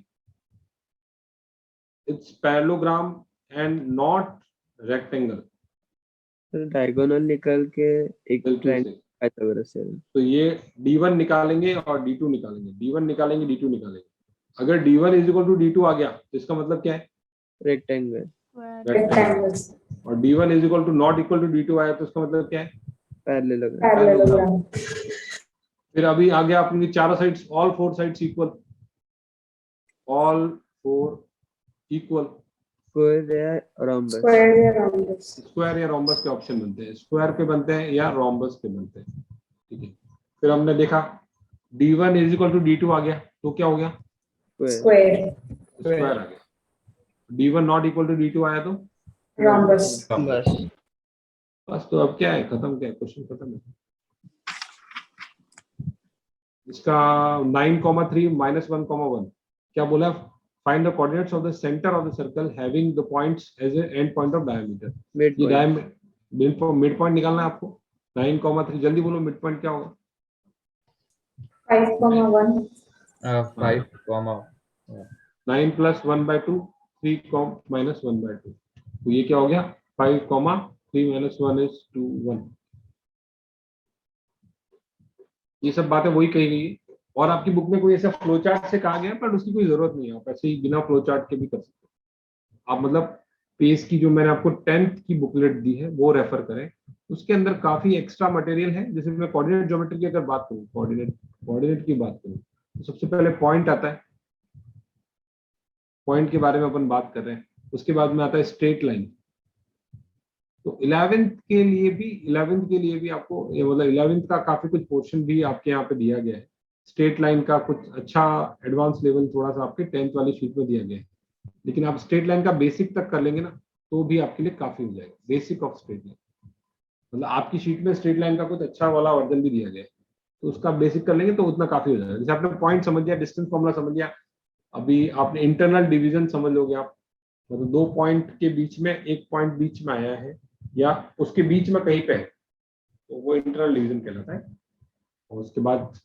it's parallelogram and not rectangle. Sir diagonal निकाल के एक बिल्कुल ट्रायंगल सही। पाइथागोरस से। तो ये D1 निकालेंगे और D2 निकालेंगे, D1 निकालेंगे D2 निकालेंगे। अगर D1 is equal to D2 आ गया तो इसका मतलब क्या है, रेक्टेंगल। Rectangles. और D1 is equal to not equal to D2 आया तो इसका मतलब क्या है, पैरेललोग्राम। Parallelogram. फिर अभी आ गया अपनी चारों sides, all 4 sides equal, all four equal, square या रोम्बस? Square या rhombus. स्क्वायर या रोम्बस के ऑप्शन बनते हैं, स्क्वायर के बनते हैं या रोम्बस के बनते हैं, ठीक है। फिर हमने देखा d1 is equal to d2 आ गया, तो क्या हो गया, स्क्वायर। Square. स्क्वायर आ गया। d1 not equal to d2 आया तो Rhombus. बस बस, तो अब क्या है, खत्म, क्या है, क्वेश्चन खत्म है। इसका 9,3 -1,1 क्या बोला, find the coordinates of the centre of the circle having the points as a end point of diameter. Mid ये पॉइंट। मिड पॉइंट निकालना है आपको। 9,3 जल्दी बोलो, मिड पॉइंट क्या होगा, 5,1. 5 कॉमा 9 + 1/2 3 -1/2, तो ये क्या हो गया 5, 3 - 1 is 2 1। ये सब बातें वही कही गई है, और आपकी बुक में कोई ऐसा फ्लो चार्ट से कहा गया है, पर उसकी कोई जरूरत नहीं है, आप ऐसे ही बिना फ्लो चार्ट के भी कर सकते हो। आप मतलब पेज की जो मैंने आपको 10th की बुकलेट दी है वो रेफर करें, उसके अंदर काफी एक्स्ट्रा मटेरियल है। जैसे मैं कोऑर्डिनेट ज्योमेट्री की अगर बात करूं, कोऑर्डिनेट की बात करूं, तो सबसे पहले पॉइंट आता है, पॉइंट के बारे में अपन बात कर रहे हैं। उसके बाद में आता है स्ट्रेट लाइन। तो 11th के लिए भी आपको ये मतलब 11th का काफी कुछ पोर्शन भी आपके यहाँ पे दिया गया है। स्ट्रेट लाइन का कुछ अच्छा एडवांस लेवल थोड़ा सा आपके 10th वाली शीट में दिया गया है, लेकिन आप स्ट्रेट लाइन का बेसिक तक कर लेंगे ना, तो भी आपके लिए काफी हो जाएगा। बेसिक ऑफ स्ट्रेट लाइन मतलब आपकी शीट में स्ट्रेट लाइन का कुछ अच्छा वाला वर्जन भी दिया गया है, तो उसका बेसिक कर लेंगे तो उतना काफी हो जाएगा। जैसे आपने पॉइंट समझ लिया, डिस्टेंस फॉर्मूला समझ लिया, अभी आपने इंटरनल डिवीजन समझ लोगे आप, मतलब 2 पॉइंट के बीच में एक पॉइंट बीच में आया है या उसके बीच में कहीं पे है, तो वो इंटरनल डिवीजन कहलाता है। और उसके बाद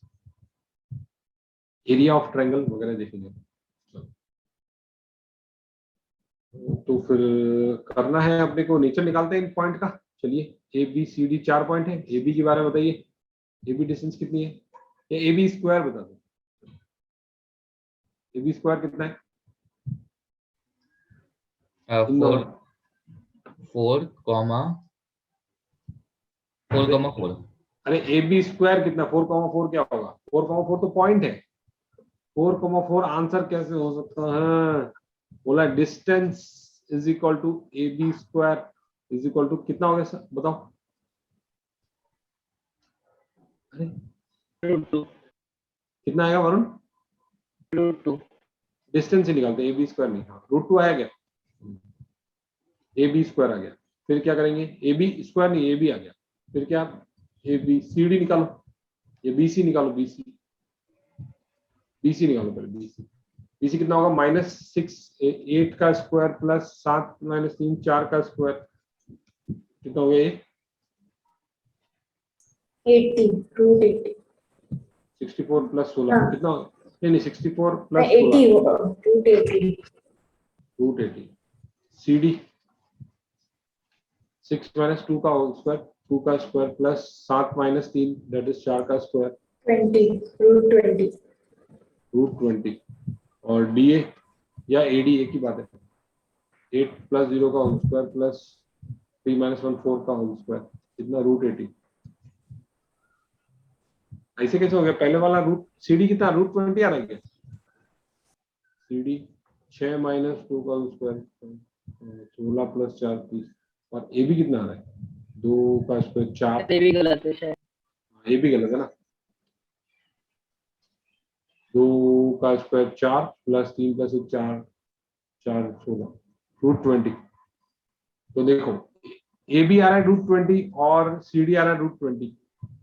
एरिया ऑफ ट्रायंगल वगैरह देखेंगे। तो फिर करना है अपने को, नेचर निकालते हैं इन पॉइंट का। चलिए A B C D 4 point है, ए बी के बारे में बताइए, ए बी डिस्टेंस कितनी है, या ए बी स्क्वायर बता दो, ए बी स्क्वायर कितना है, 4 कॉमा 4 अरे ए बी स्क्वायर कितना, 4,4 क्या होगा, 4,4 तो पॉइंट है, 4,4 आंसर कैसे हो सकता है, बोला distance is equal to A B square is equal to कितना हो गया सर बताओ, अरे कितना आएगा वरुण, √2 डिस्टेंस ही निकालते हैं, ए बी स्क्वायर नहीं, √2 आया क्या, ए बी स्क्वायर आ गया। फिर क्या करेंगे, ए बी स्क्वायर नहीं, ए बी आ गया, फिर क्या, ए बी सी डी निकालो, ये बी सी निकालो, बी सी निकालो पहले, बी सी कितना होगा, -6 8 का स्क्वायर प्लस 7 - 3 4 का स्क्वायर, कितना हो गया ये 80. √80. 64 + 16 हाँ। कितना होगा? नहीं 64 + 80 16 होगा, √80. √80। सी डी 6 - 2 का होल स्क्वायर, 2 का स्क्वायर प्लस 7 - 3 दैट इज 4 का स्क्वायर, 20. √20. √20। और डी ए या ए डी एक ही बात है, 8 + 0 का होल स्क्वायर प्लस 3 - 1 4 का होल स्क्वायर, कितना √80। ऐसे कैसे हो गया, पहले वाला रूट सी डी कितना √20 आ रहा है क्या, सी डी 6 - 2 का होल स्क्वायर 16 + 4 30, और ए बी कितना आ रहा है 2 का स्क्वायर 4, ये भी गलत है शायद। ये भी गलत है ना, 2 का स्क्वायर 4 प्लस 3 + 1 4 4 16 √20। तो देखो ए बी आ रहा है √20 और सी डी आ रहा है √20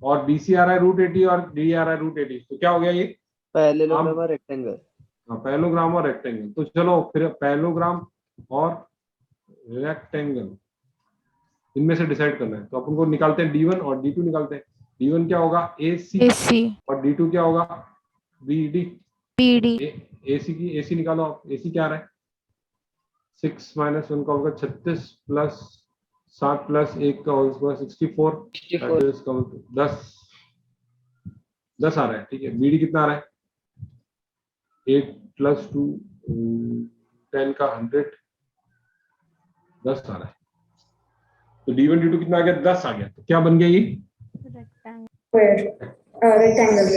और बी सी आ रहा है √80 और डी आ रहा है √80, तो क्या हो गया ये पैरेललोग्राम और रेक्टेंगल। हाँ, पैरेललोग्राम और रेक्टेंगल। तो चलो फिर पैरेललोग्राम और रेक्टेंगल इनमें से डिसाइड करना है, तो अपन को निकालते हैं D1 और D2 निकालते हैं। D1 क्या होगा AC और D2 क्या होगा BD। AC निकालो आप, AC क्या आ रहा है 6 - 1 का होगा 36 प्लस 7 + 1 का होल स्क्वायर 64 that is 10 आ रहा है, ठीक है। BD कितना आ रहा है 8 + 2 10 का 100 10 आ रहा है, तो D1 D2 कितना आ गया 10 आ गया, तो क्या बन गया ये Square. Rectangle.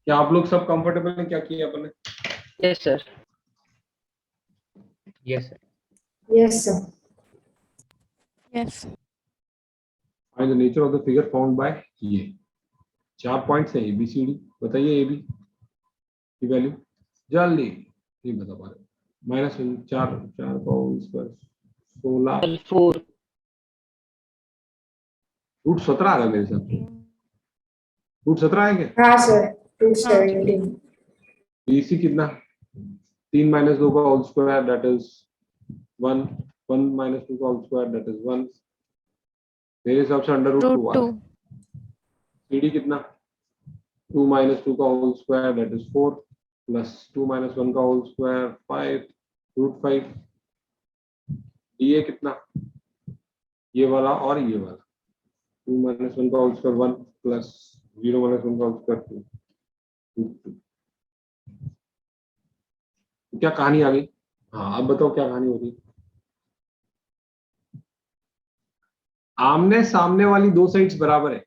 क्या आप लोग सब कंफर्टेबल हैं? क्या किया अपन ने? Yes sir. Yes sir. Yes, sir. Yes. Find the nature of the figure found by ये 4 पॉइंट्स है ABCD। बताइए AB की वैल्यू जल्दी, नहीं बता पा रहे। माइनस 4 4 का होल स्क्वायर 16 4 रूट 17 आ रहा है मेरे हिसाब से। रूट 17 है क्या? हाँ sir, 217. BC कितना? 3 माइनस 2 का whole square that is 1 1 minus 2 का होल स्क्वायर दैट इज 1। मेरे हिसाब से अंडर रूट 2 आ रहा है। CD कितना? 2 माइनस 2 का whole square that is 4 plus 2 minus 1 का होल स्क्वायर 5 रूट 5। DA कितना? ये वाला और ये वाला 2 माइनस 1 का होल स्क्वायर 1 प्लस 0 माइनस 1 का होल स्क्वायर 2। क्या कहानी आ गई? हाँ अब बताओ क्या कहानी हो रही? आमने सामने वाली दो साइड्स बराबर है।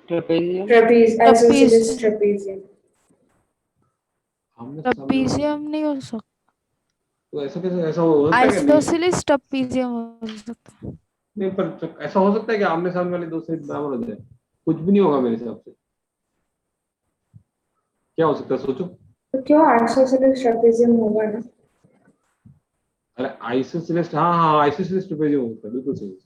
Trapezium Trapeze, isosceles trapezium. आमने सामने वाली- ट्रपीजियम नहीं हो सकता, तो ऐसा कैसे? ऐसा हो सकता है क्या? नहीं, आइसोसेलेस ट्रपीजियम हो सकता है। नहीं पर ऐसा हो सकता है कि आमने सामने वाली दो साइड बराबर हो जाए? कुछ भी नहीं होगा मेरे हिसाब से। क्या हो सकता है सोचो? तो क्यों isosceles trapezium होगा ना? अरे आइसोसेलेस, हाँ हाँ आइसोसेलेस ट्रेपेजियम होता है, बिल्कुल सही।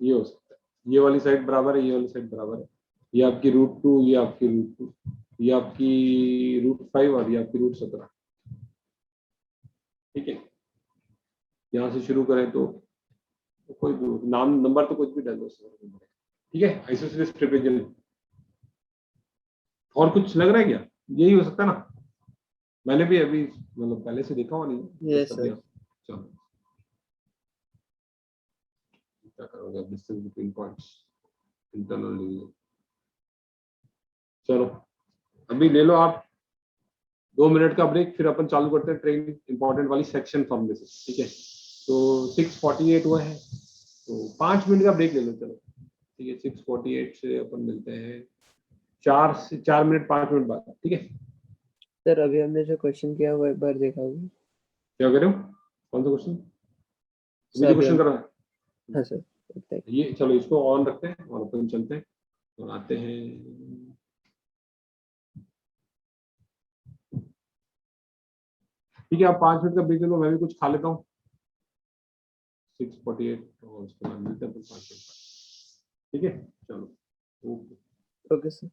ये हो सकता है, ये वाली साइड बराबर है, ये वाली साइड बराबर है। ये आपकी रूट 2, ये आपकी रूट 2, ये आपकी रूट 5 और ये आपकी रूट 17। ठीक है, यहाँ से शुरू करें तो कोई भी नाम नंबर तो कुछ भी डाल दो। ठीक है, आइसोसेलेस ट्रेपेजियम। और कुछ लग रहा है क्या? यही हो सकता है ना? मैंने भी अभी मतलब पहले से देखा हुआ नहीं। Yes, सब sir. यहाँ- चलो क्या करोगे? Distance between points, internal division. चलो अभी ले लो आप 2 मिनट का ब्रेक, फिर अपन चालू करते हैं ट्रेन इंपॉर्टेंट वाली सेक्शन फॉर्म में से। ठीक है, तो 6:48 हुआ है, तो 5 मिनट का ब्रेक ले लो। चलो ठीक है, 6:48 से अपन मिलते हैं 4 मिनट 5 मिनट बाद। ठीक है, सर अभी हमने जो क्वेश्चन किया वो एक बार देखा होगा। क्या कह रहे हो? कौन सा क्वेश्चन? सर अभी जो अभी क्वेश्चन हम कर रहा है हाँ सर बताइए। ये, चलो इसको ऑन रखते हैं और अपन चलते हैं और आते हैं। ठीक है, आप 5 मिनट का ब्रेक ले लो, मैं भी कुछ खा लेता हूँ। 6:48 और उसके बाद मिलते हैं अपन 5 मिनट बाद। ठीक है, चलो ओके। Okay sir.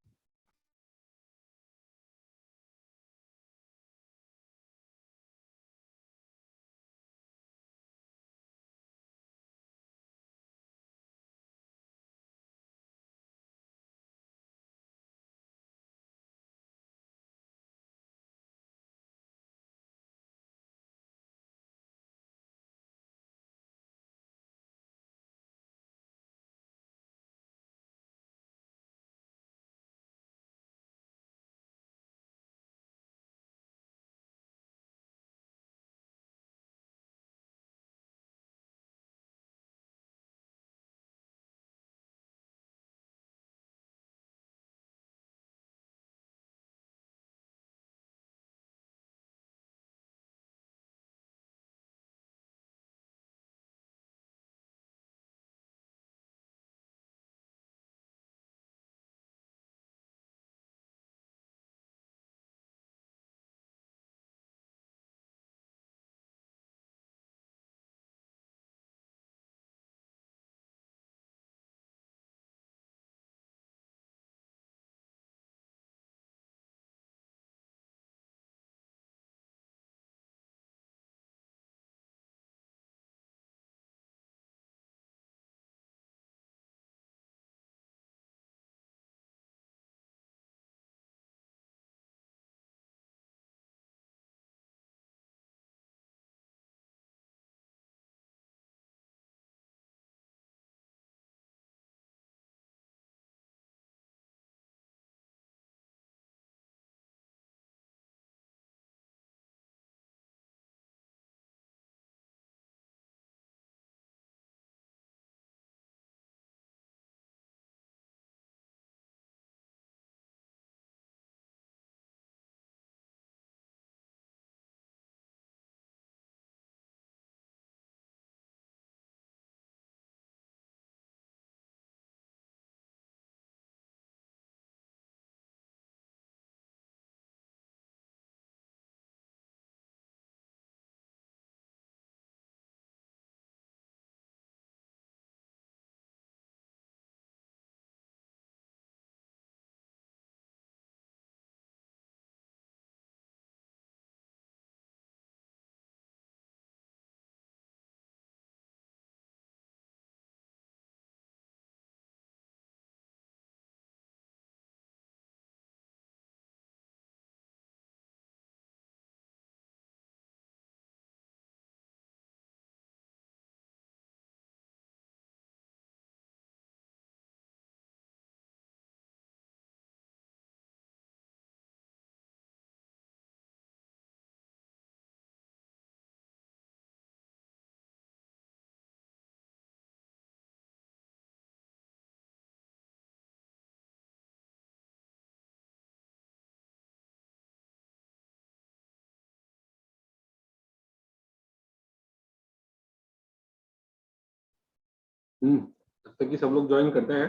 जब तक कि सब लोग ज्वाइन करते हैं।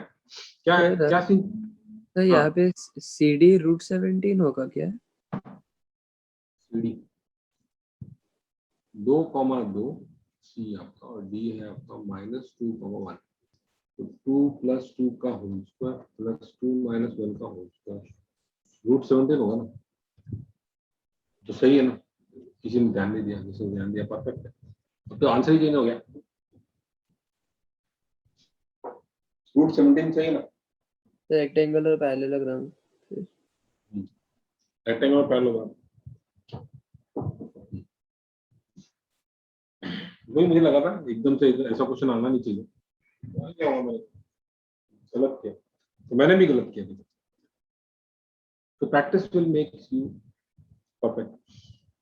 क्या है, सर, क्या सीन? तो यहाँ पे CD √17 होगा क्या? CD 2,2 C आपका और D है आपका -2,1। तो 2 + 2 का होल स्क्वायर प्लस 2 - 1 का होल स्क्वायर √17 होगा ना? तो सही है ना? किसी ने ध्यान नहीं दिया, किसी ने ध्यान दिया, परफेक्ट है। अब तो आंसर ही चेंज हो गया। √17 सही है ना? तो रेक्टेंगल और पैरेललोग्राम। रेक्टेंगल और पैरेललोग्राम वही मुझे लगा था एकदम से ऐसा क्वेश्चन आना नहीं चाहिए। क्या हुआ, मैंने गलत किया, तो मैंने भी गलत किया। तो practice will make you perfect.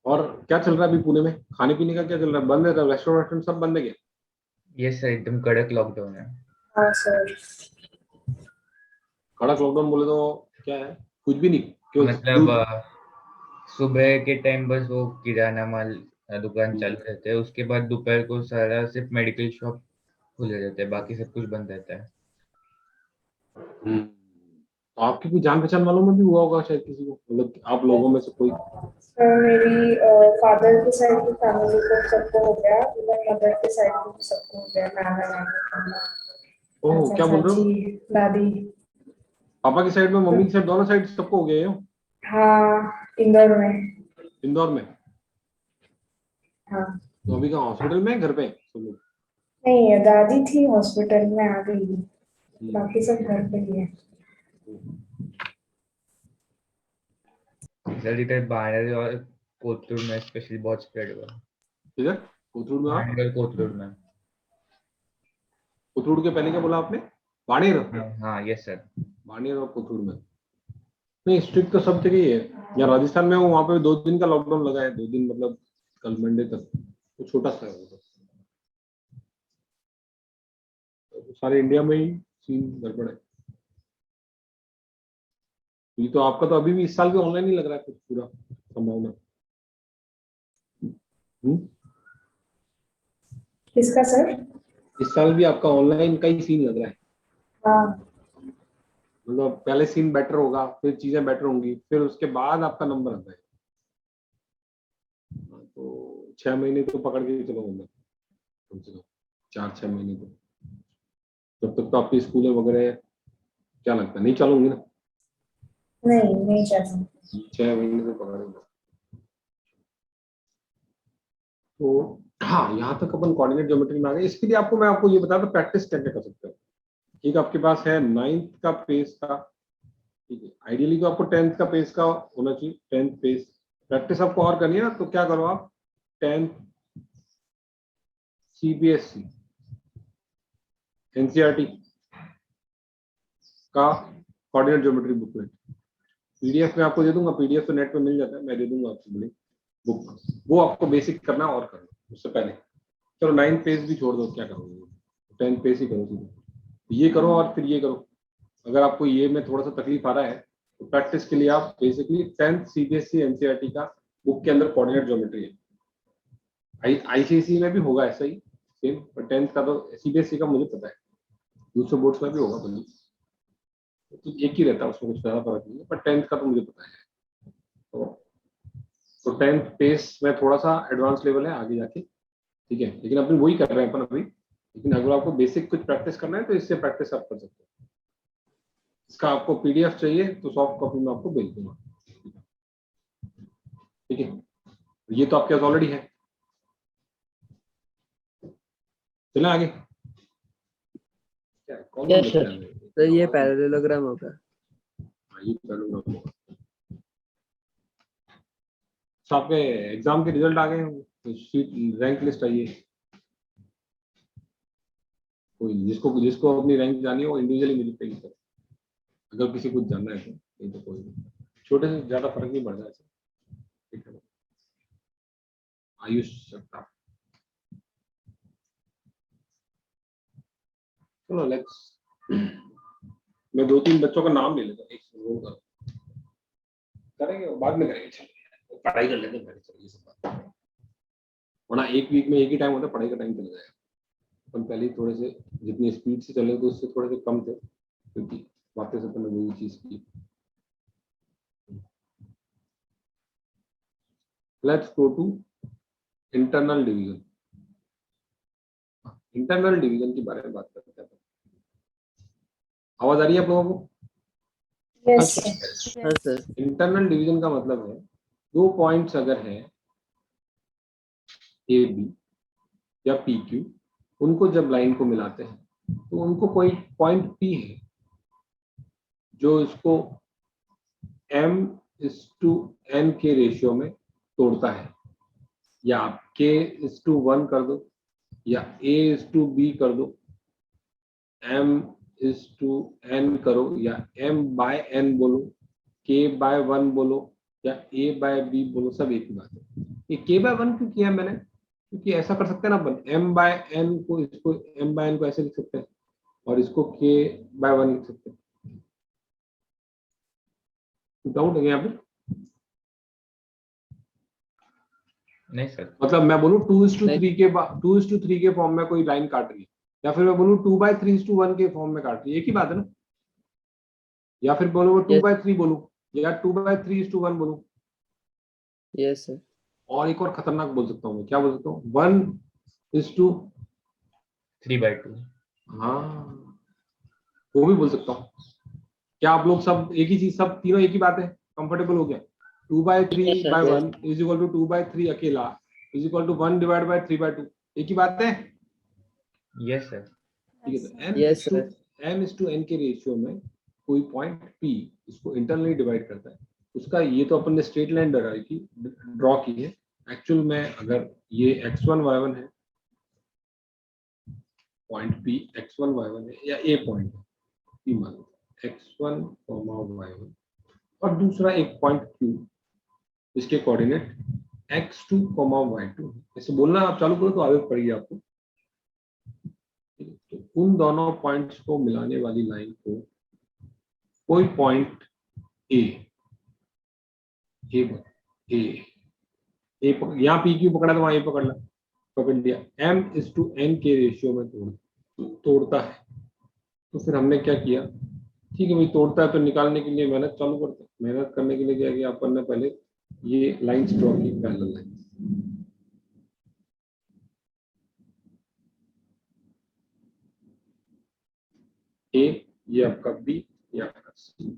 और क्या चल रहा है अभी पुणे में? खाने पीने का क्या चल रहा है? बंद है? रेस्टोरेंट सब बंद है क्या? यस सर, एकदम कड़क लॉकडाउन है। हाँ सर। कड़क लॉकडाउन बोले तो क्या है? कुछ भी नहीं, केवल मतलब दूध। सुबह के टाइम बस वो किराना माल दुकान चालू रहते हैं, उसके बाद दोपहर को सारा सिर्फ मेडिकल शॉप खुले रहते हैं, बाकी सब कुछ बंद रहता है। तो आपकी कोई जान पहचान वालों में भी हुआ होगा शायद, किसी को, मतलब आप लोगों में से कोई? सर मेरी फादर की साइड की फैमिली को सबको हो गया, इवन मदर की साइड को भी सबको हो गया, नाना नानी ओह, क्या बोल रहे हो? चाची दादी। पापा की साइड में, मम्मी की साइड, दोनों साइड सबको हो गए हो? हाँ, इंदौर में। इंदौर में? हाँ। तो अभी कहाँ, हॉस्पिटल में, घर पे सब लोग? नहीं, दादी थी हॉस्पिटल में, आ गई, बाकी सब घर पे ही है। सर इधर बाणगढ़ और कोथरूड में स्पेशली बहुत स्प्रेड हुआ। किधर? कोथरूड में? आप बाणगढ़ कोथरूड में। कोथरूड के पहले क्या बोला आपने? बाड़ेर? हाँ यस सर। बाड़ेर और कोथरूड में? नहीं, स्ट्रिक्ट तो सब जगह ही है। या राजस्थान में हूँ, वहाँ पे 2 दिन का लॉकडाउन लगा है। 2 दिन मतलब कल मंडे तक, तो छोटा सा है वो तो सारे इंडिया में ही सीन गड़बड़ है। ये तो आपका तो अभी भी इस साल भी ऑनलाइन ही लग रहा है कुछ पूरा, संभावना। किसका सर? इस साल भी आपका ऑनलाइन का ही सीन लग रहा है। हाँ। मतलब पहले सीन बेटर होगा, फिर चीजें बेटर होंगी, फिर उसके बाद आपका नंबर आता है। तो 6 महीने तो पकड़ के चलो, मतलब कम से कम 4-6 महीने तो। तब तक तो आपकी स्कूलें वगैरह, क्या लगता है, नहीं चालू होंगी ना? नहीं चाहती। 6 महीने तो पकड़ेंगे। तो हाँ, यहाँ तक अपन कोऑर्डिनेट ज्योमेट्री में आ गए। इसके लिए मैं आपको ये बता दूं प्रैक्टिस कैसे कर सकते हो। ठीक, आपके पास है 9th का पेज का, ठीक है। आइडियली तो आपको 10th का पेज का होना चाहिए, 10th पेज। प्रैक्टिस आपको और करनी है ना, तो क्या करो आप, 10th CBSE NCERT का कोऑर्डिनेट ज्योमेट्री बुकलेट PDF में आपको दे दूंगा। PDF तो नेट पे मिल जाता है, मैं दे दूंगा आपको बड़ी बुक। वो आपको बेसिक करना और करना उससे पहले। चलो 9th पेज भी छोड़ दो, क्या करोगे, 10th पेज ही करो सीधे। ये करो और फिर ये करो। अगर आपको ये में थोड़ा सा तकलीफ आ रहा है, तो प्रैक्टिस के लिए आप बेसिकली 10th CBSE NCERT का बुक के अंदर कोऑर्डिनेट ज्योमेट्री है। ICSE में भी होगा ऐसा ही सेम, पर 10th का तो CBSE का मुझे पता है, दूसरे बोर्ड्स में भी होगा बल्कि, तो एक ही रहता है, उसमें कुछ ज्यादा फर्क नहीं है, पर 10th का तो मुझे पता है। तो 10th पेज में थोड़ा सा एडवांस लेवल है आगे जाके, ठीक है। लेकिन अपन वही कर रहे हैं अपन अभी। लेकिन अगर आपको बेसिक कुछ प्रैक्टिस करना है तो इससे प्रैक्टिस आप कर सकते हो। इसका आपको PDF चाहिए तो सॉफ्ट कॉपी में आपको भेज दूंगा, ठीक है। ये तो आपके पास ऑलरेडी है। चलें आगे। क्या कौन Yes, बच्चा sir. है? तो ये पैरेललोग्राम होगा। हाँ, ये पैरेललोग्राम होगा। तो आपके एग्जाम के रिजल्ट आ गए हैं, तो शीट रैंक लिस्ट आई है। कोई जिसको जिसको अपनी रैंक जानी है वो इंडिविजुअली मुझे पे करे, अगर किसी को जानना है तो। नहीं तो कोई नहीं, छोटे से ज्यादा फर्क नहीं पड़ता ऐसे, ठीक है। आयुष सत्ता, चलो लेट्स, मैं 2-3 बच्चों का नाम ले लेता हूँ, एक रोल करेंगे बाद में करेंगे। चलो पढ़ाई कर लेते हैं पहले, चलो ये सब बात, वरना एक वीक में एक ही टाइम होता है, पढ़ाई का टाइम चला जाएगा। अपन पहले ही थोड़े से जितनी स्पीड से चले तो उससे थोड़े से कम थे, क्योंकि वापस अपन ने वही चीज की। Let's go to internal division. Internal division के बारे में बात करते हैं। आवाज आ रही है आप लोगों को? यस हाँ सर। इंटरनल डिवीजन का मतलब है दो पॉइंट्स अगर हैं ए बी या पी क्यू, उनको जब लाइन को मिलाते हैं तो उनको कोई पॉइंट पी है जो इसको m/n के रेशियो में तोड़ता है, या आप k/1 कर दो या a/b कर दो, m/n करो या m/n बोलो, k/1 बोलो या a/b बोलो, सब एक ही बात है। ये k/1 क्यों किया मैंने? क्योंकि ऐसा कर सकते हैं ना अपन, m/n को इसको m/n को ऐसे लिख सकते हैं और इसको k/1 लिख सकते हैं। डाउट है यहाँ पे? नहीं सर। मतलब मैं बोलूँ 2:3 के फॉर्म में कोई लाइन काट रही है, या फिर मैं बोलूँ 2/3:1 के फॉर्म में काट रही है, एक ही बात है ना? या फिर बोलो वो 2/3 बोलूं या 2/3:1 बोलूं, यस सर। और एक और खतरनाक बोल सकता हूँ मैं, क्या बोल सकता हूँ, 1:3/2। 3/2। हाँ, वो भी बोल सकता हूँ। क्या आप लोग सब एक ही चीज, सब तीनों एक ही बात है, कंफर्टेबल हो गया? 2/3/1 इज इक्वल टू 2/3 अकेला इज इक्वल टू 1/3/2, एक ही बात है। Yes sir. ठीक है, तो यस सर। m/n के रेशियो में कोई पॉइंट p इसको इंटरनली डिवाइड करता है, उसका ये तो अपन ने स्ट्रेट लाइन ड्रॉ की है। एक्चुअल में अगर ये x1 y1 है, पॉइंट p x1 y1 है, या a पॉइंट है p मान लो x1, y1, और दूसरा एक पॉइंट q इसके कोऑर्डिनेट x2, y2, ऐसे बोलना आप चालू करो तो आदत पड़ेगी आपको। तो उन दोनों पॉइंट्स को मिलाने वाली लाइन को कोई पॉइंट ए यहाँ पी क्यू पकड़ा तो वहां ए पकड़ लिया, m/n के रेशियो में तोड़ता है। तो फिर हमने क्या किया, ठीक है भाई तोड़ता है तो निकालने के लिए मेहनत चालू करते हैं। मेहनत करने के लिए क्या किया अपन ने, पहले ये लाइंस ड्रॉ की, पैरेलल लाइन। ए, ये आपका बी, ये आपका सी।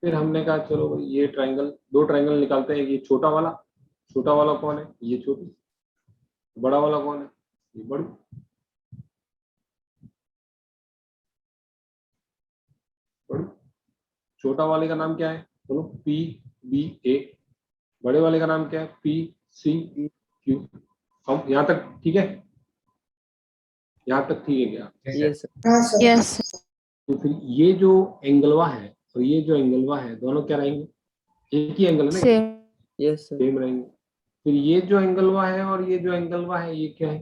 फिर हमने कहा चलो भाई ये ट्रायंगल, दो ट्रायंगल निकालते हैं। ये छोटा वाला कौन है? ये छोटू। बड़ा वाला कौन है? ये बड़ू। छोटा वाले का नाम क्या है? बोलो PBA। बड़े वाले का नाम क्या है? PCQ। हम यहाँ तक ठीक है? यहाँ तक ठीक है क्या? Yes sir. हाँ सर। यस तो फिर ये जो एंगलवा है और ये जो एंगलवा है, दोनों क्या रहेंगे? एक ही एंगल है ना, सेम यस सर। सेम रहेंगे। फिर ये जो एंगलवा है और ये जो एंगलवा है, ये क्या है?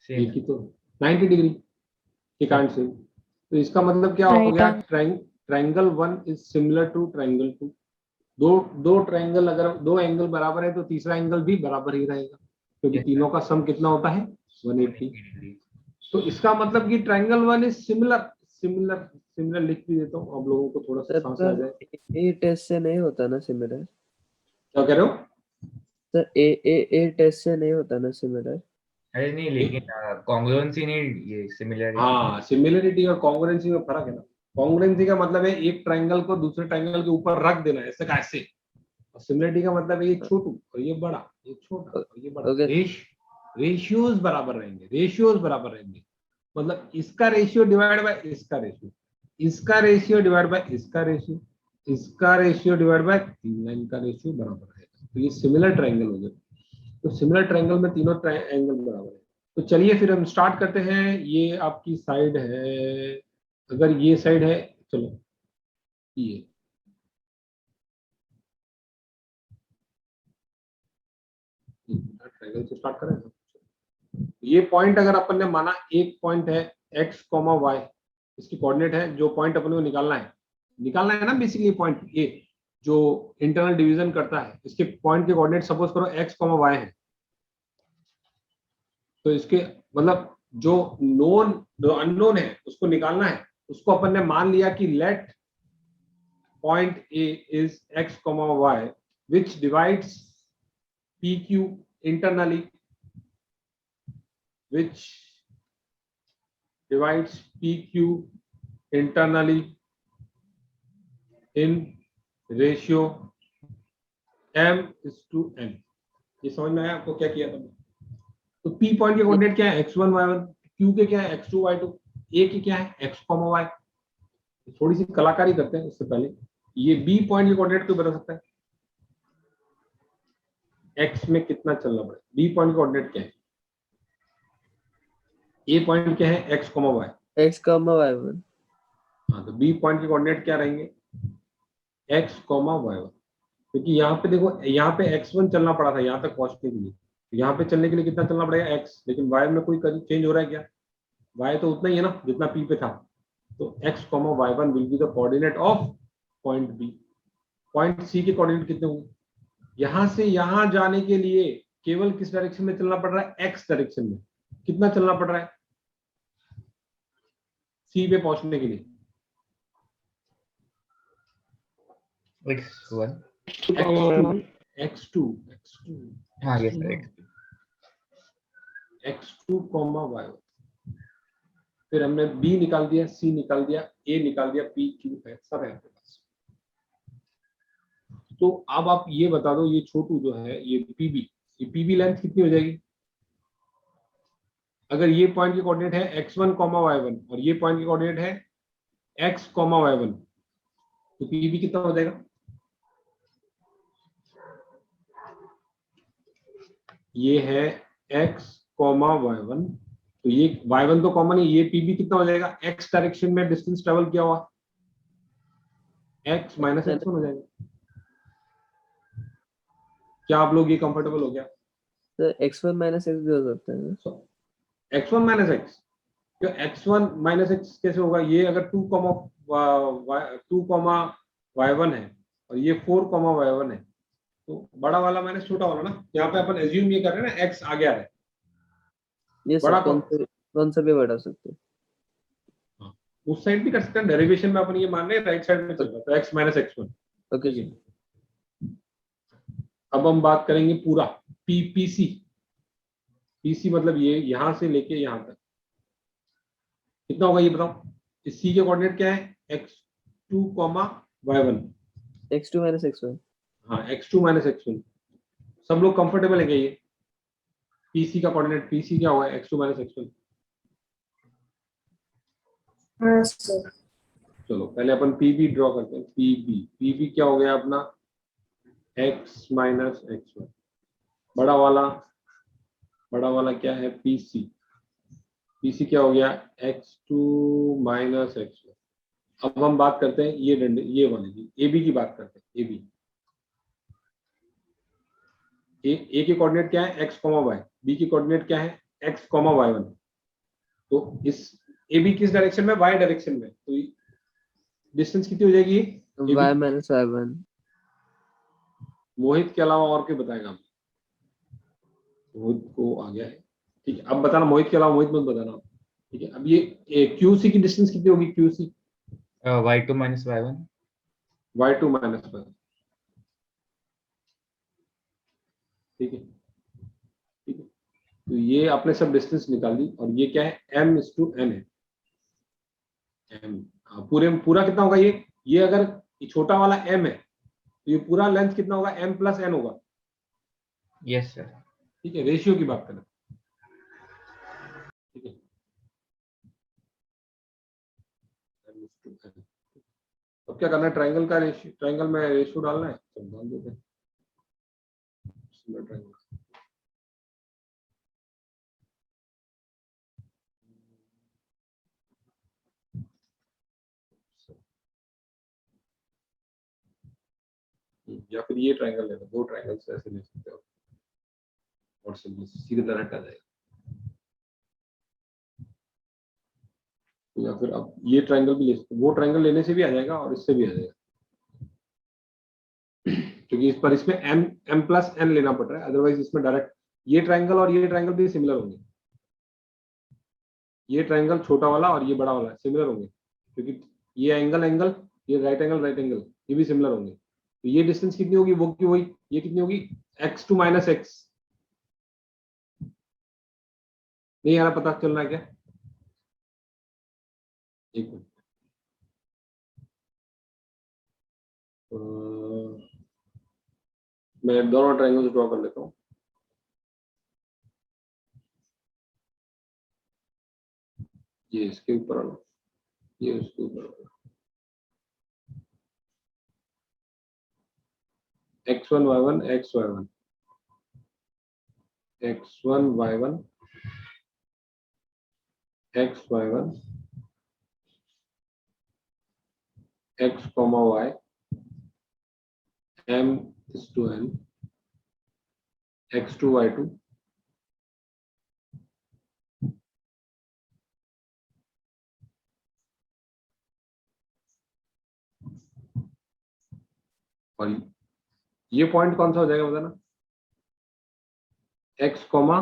सेम। एक ही तो 90 डिग्री के कारण से। तो इसका मतलब क्या हो Right गया? on. Triangle 1 is similar to triangle 2। दो ट्रायंगल, अगर दो एंगल बराबर है तो तीसरा एंगल भी बराबर ही रहेगा, क्योंकि Yes. तीनों का सम कितना होता है? 180। 180। तो इसका मतलब कि ट्रायंगल 1 इज सिमिलर लिख भी देता हूँ, आप लोगों को थोड़ा सा सर सांस आ जाए। पर ए टेस्ट से नहीं होता ना सिमिलर? क्या कह रहे हो? सर ए टेस्ट से नहीं होता ना सिमिलर? अरे नहीं, लेकिन कॉन्ग्रुएंसी नहीं, ये सिमिलरिटी। हाँ, सिमिलरिटी और कॉन्ग्रुएंसी में फर्क है ना। कॉन्ग्रुएंसी का मतलब है एक ट्रायंगल को दूसरे ट्रायंगल के ऊपर रख देना, ऐसे का ऐसे। और सिमिलरिटी का मतलब है ये छोटू और ये बड़ा, ये छोटा और ये बड़ा। Okay. रेशियोज बराबर रहेंगे। मतलब इसका रेशियो डिवाइड बाय इसका रेशियो, इसका रेशियो डिवाइड बाय इसका रेशियो, इसका रेशियो डिवाइड बाय तीन लाइन का रेशियो बराबर रहेगा। तो ये सिमिलर ट्रायंगल हो गया। तो सिमिलर ट्रायंगल में तीनों एंगल बराबर है। तो चलिए फिर हम स्टार्ट करते हैं। ये आपकी साइड है, अगर ये साइड है, चलो ये ट्रायंगल से स्टार्ट करें। ये पॉइंट अगर अपन ने माना एक पॉइंट है x, y, इसकी कोऑर्डिनेट है, जो पॉइंट अपन को निकालना है ना, बेसिकली पॉइंट ए जो इंटरनल डिवीजन करता है, इसके पॉइंट के कोऑर्डिनेट सपोज करो x, y है। तो इसके मतलब जो नोन जो अननोन है उसको निकालना है, उसको अपन ने मान लिया कि let point A is x, y which divides PQ internally, which divides PQ internally in ratio m:n। ये समझ में आया आपको क्या किया था? तो P पॉइंट के कोऑर्डिनेट क्या है? x1 y1, Q के क्या है? x2 y2, A के क्या है? x, y। थोड़ी सी कलाकारी करते हैं उससे पहले। ये B पॉइंट के कोऑर्डिनेट क्यों बता सकता है? x में कितना चलना पड़ेगा? B पॉइंट के कोऑर्डिनेट क्या है? A पॉइंट क्या है? x, y। x, y1। हाँ, तो B पॉइंट के कोऑर्डिनेट क्या रहेंगे? x, y1। क्योंकि यहाँ पे देखो, यहाँ पे x1 चलना पड़ा था यहाँ तक पहुंचने के लिए, यहाँ पे चलने के लिए कितना चलना पड़ेगा? x। लेकिन y में कोई चेंज हो रहा है क्या? y तो उतना ही है ना जितना P पे था। तो x, y1 will be the coordinate of point B। Point C के कोऑर्डिनेट कितने होंगे? यहां से यहां जाने के लिए केवल किस डायरेक्शन में चलना पड़ रहा है? x डायरेक्शन में। कितना चलना पड़ रहा है C पे पहुंचने के लिए? x1 x2 हाँ यस सर x2, y। फिर हमने B निकाल दिया, C निकाल दिया, A निकाल दिया, P, Q है, सब है आपके पास। तो अब आप ये बता दो, ये छोटू जो है ये PB लेंथ कितनी हो जाएगी? अगर ये पॉइंट की कोऑर्डिनेट है x1, y1 और ये पॉइंट की कोऑर्डिनेट है x, y1, तो PB कितना हो जाएगा? ये है x, y1, तो ये y1 तो कॉमन है, ये PB कितना हो जाएगा? x डायरेक्शन में डिस्टेंस ट्रेवल किया हुआ x माइनस x1 हो जाएगा। क्या आप लोग ये कंफर्टेबल हो गया? तो x1 माइनस x भी हो सकता है ना? x1 माइनस x, तो x1 माइनस x कैसे होगा? ये अगर 2 y1 है और ये 4 y1 है, तो बड़ा वाला माइनस छोटा वाला ना। यहाँ पे अपन एज्यूम ये कर रहे हैं ना x आगे आ रहा है। ये बड़ा कौन सा भी बढ़ा सकते हैं? उस साइड भी कर सकते हैं, डेरिवेशन में अपन ये मान रहे हैं राइट साइड में चल रहा है, तो x माइनस x1। ओके जी। अब हम बात करेंगे पूरा पीसी मतलब ये यहां से लेके यहां तक कितना होगा ये बताओ? इस C के कोऑर्डिनेट क्या है? x2, y1। x2 minus x1। हाँ, x2 माइनस x1। सब लोग कंफर्टेबल है क्या? ये PC का कोऑर्डिनेट PC क्या होगा? x2 minus x1। हाँ सर। चलो पहले अपन PB ड्रॉ करते हैं। PB क्या हो गया अपना? x minus x1। बड़ा वाला क्या है? PC क्या हो गया? x2 minus x1। अब हम बात करते हैं ये वाले की, AB की बात करते हैं। AB A के कोऑर्डिनेट क्या है? x, y। B की कोऑर्डिनेट क्या है? x, y1। तो इस AB किस डायरेक्शन में? y डायरेक्शन में। तो डिस्टेंस कितनी हो जाएगी? y minus y1। मोहित के अलावा और क्या बताएगा? मोहित को आ गया है, ठीक है। अब बताना, मोहित के अलावा मोहित मत बताना, ठीक है। अब ये QC की डिस्टेंस कितनी होगी? QC y2 minus y1। y2 minus y1, ठीक है। तो ये आपने सब डिस्टेंस निकाल दी, और ये क्या है? m/n है। पूरा कितना होगा ये अगर ये छोटा वाला m है तो ये पूरा लेंथ कितना होगा? m+n होगा। Yes sir. ठीक है, रेशियो की बात करें, ठीक है। अब क्या करना है? ट्राइंगल में रेशियो डालना है, तो डाल देते हैं। ट्राइंगल या फिर ये ट्राइंगल ले लो, 2 ट्राइंगल्स ऐसे ले सकते हो और सीधे डायरेक्ट आ जाएगा। या फिर अब ये ट्राइंगल भी ले सकते हो, वो ट्राइंगल लेने से भी आ जाएगा और इससे भी आ जाएगा, क्योंकि इस पर इसमें m+n लेना पड़ रहा है, अदरवाइज इसमें डायरेक्ट ये ट्राइंगल और ये ट्राइंगल भी सिमिलर होंगे। ये ट्रायंगल छोटा वाला और ये बड़ा वाला सिमिलर होंगे, क्योंकि ये एंगल एंगल, ये राइट एंगल, ये भी सिमिलर होंगे। तो ये डिस्टेंस कितनी होगी, वो की वही, ये कितनी होगी x2 माइनस एक्स। नहीं आ रहा, पता चल रहा है क्या? एक मिनट, मैं दोनों ट्रायंगल ड्रॉ कर लेता हूँ। ये इसके ऊपर आना, ये उसके ऊपर आना। x1 y1 x1 y1 xy1 x comma y m is to n x2 y2 और ये पॉइंट कौन सा हो जाएगा बताना? x कॉमा